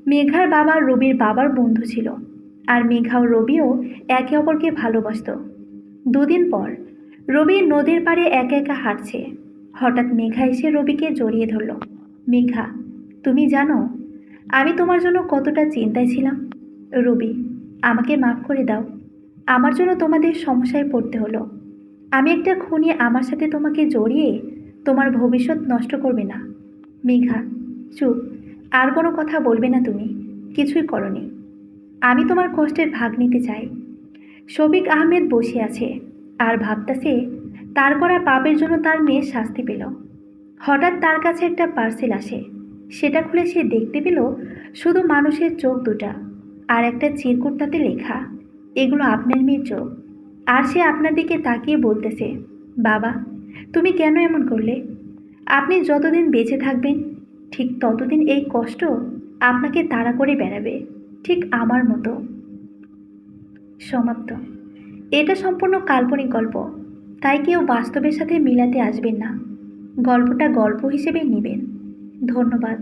মেঘার বাবা রবির বাবার বন্ধু ছিল, আর মেঘা ও রবিও একে অপরকে ভালোবাসত। ২ দিন পর রবি নদীর পাড়ে একা একা হাঁটছে। হঠাৎ মেঘা এসে রবিকে জড়িয়ে ধরল। মেঘা, তুমি জানো আমি তোমার জন্য কতটা চিন্তায় ছিলাম? রবি, আমাকে মাফ করে দাও। আমার জন্য তোমাদের সমস্যায় পড়তে হলো। আমি একটা খুনি, আমার সাথে তোমাকে জড়িয়ে তোমার ভবিষ্যৎ নষ্ট করবে না। মেঘা, চুপ, আর কোনো কথা বলবে না তুমি। কিছুই করনি। আমি তোমার কষ্টের ভাগ নিতে চাই। শফিক আহমেদ বসে আছে আর ভাবতেছে তার করা পাপের জন্য তার মেয়ে শাস্তি পেল। হঠাৎ তার কাছে একটা পার্সেল আসে। সেটা খুলে সে দেখতে পেল শুধু মানুষের চোখ দুটা আর একটা চিরকুট, তাতে লেখা, এগুলো আপনার মেয়ের চোখ। আর সে আপনার দিকে তাকিয়ে বলতেছে, বাবা, তুমি কেন এমন করলে? আপনি যতদিন বেঁচে থাকবেন ঠিক ততদিন এই কষ্ট আপনাকে তাড়া করে বেড়াবে, ঠিক আমার মতো। সমাপ্ত। এটা সম্পূর্ণ কাল্পনিক গল্প। তাই কেউ বাস্তবের সাথে মিলাতে আসবেন না। গল্পটা গল্প হিসেবে নেবেন। ধন্যবাদ।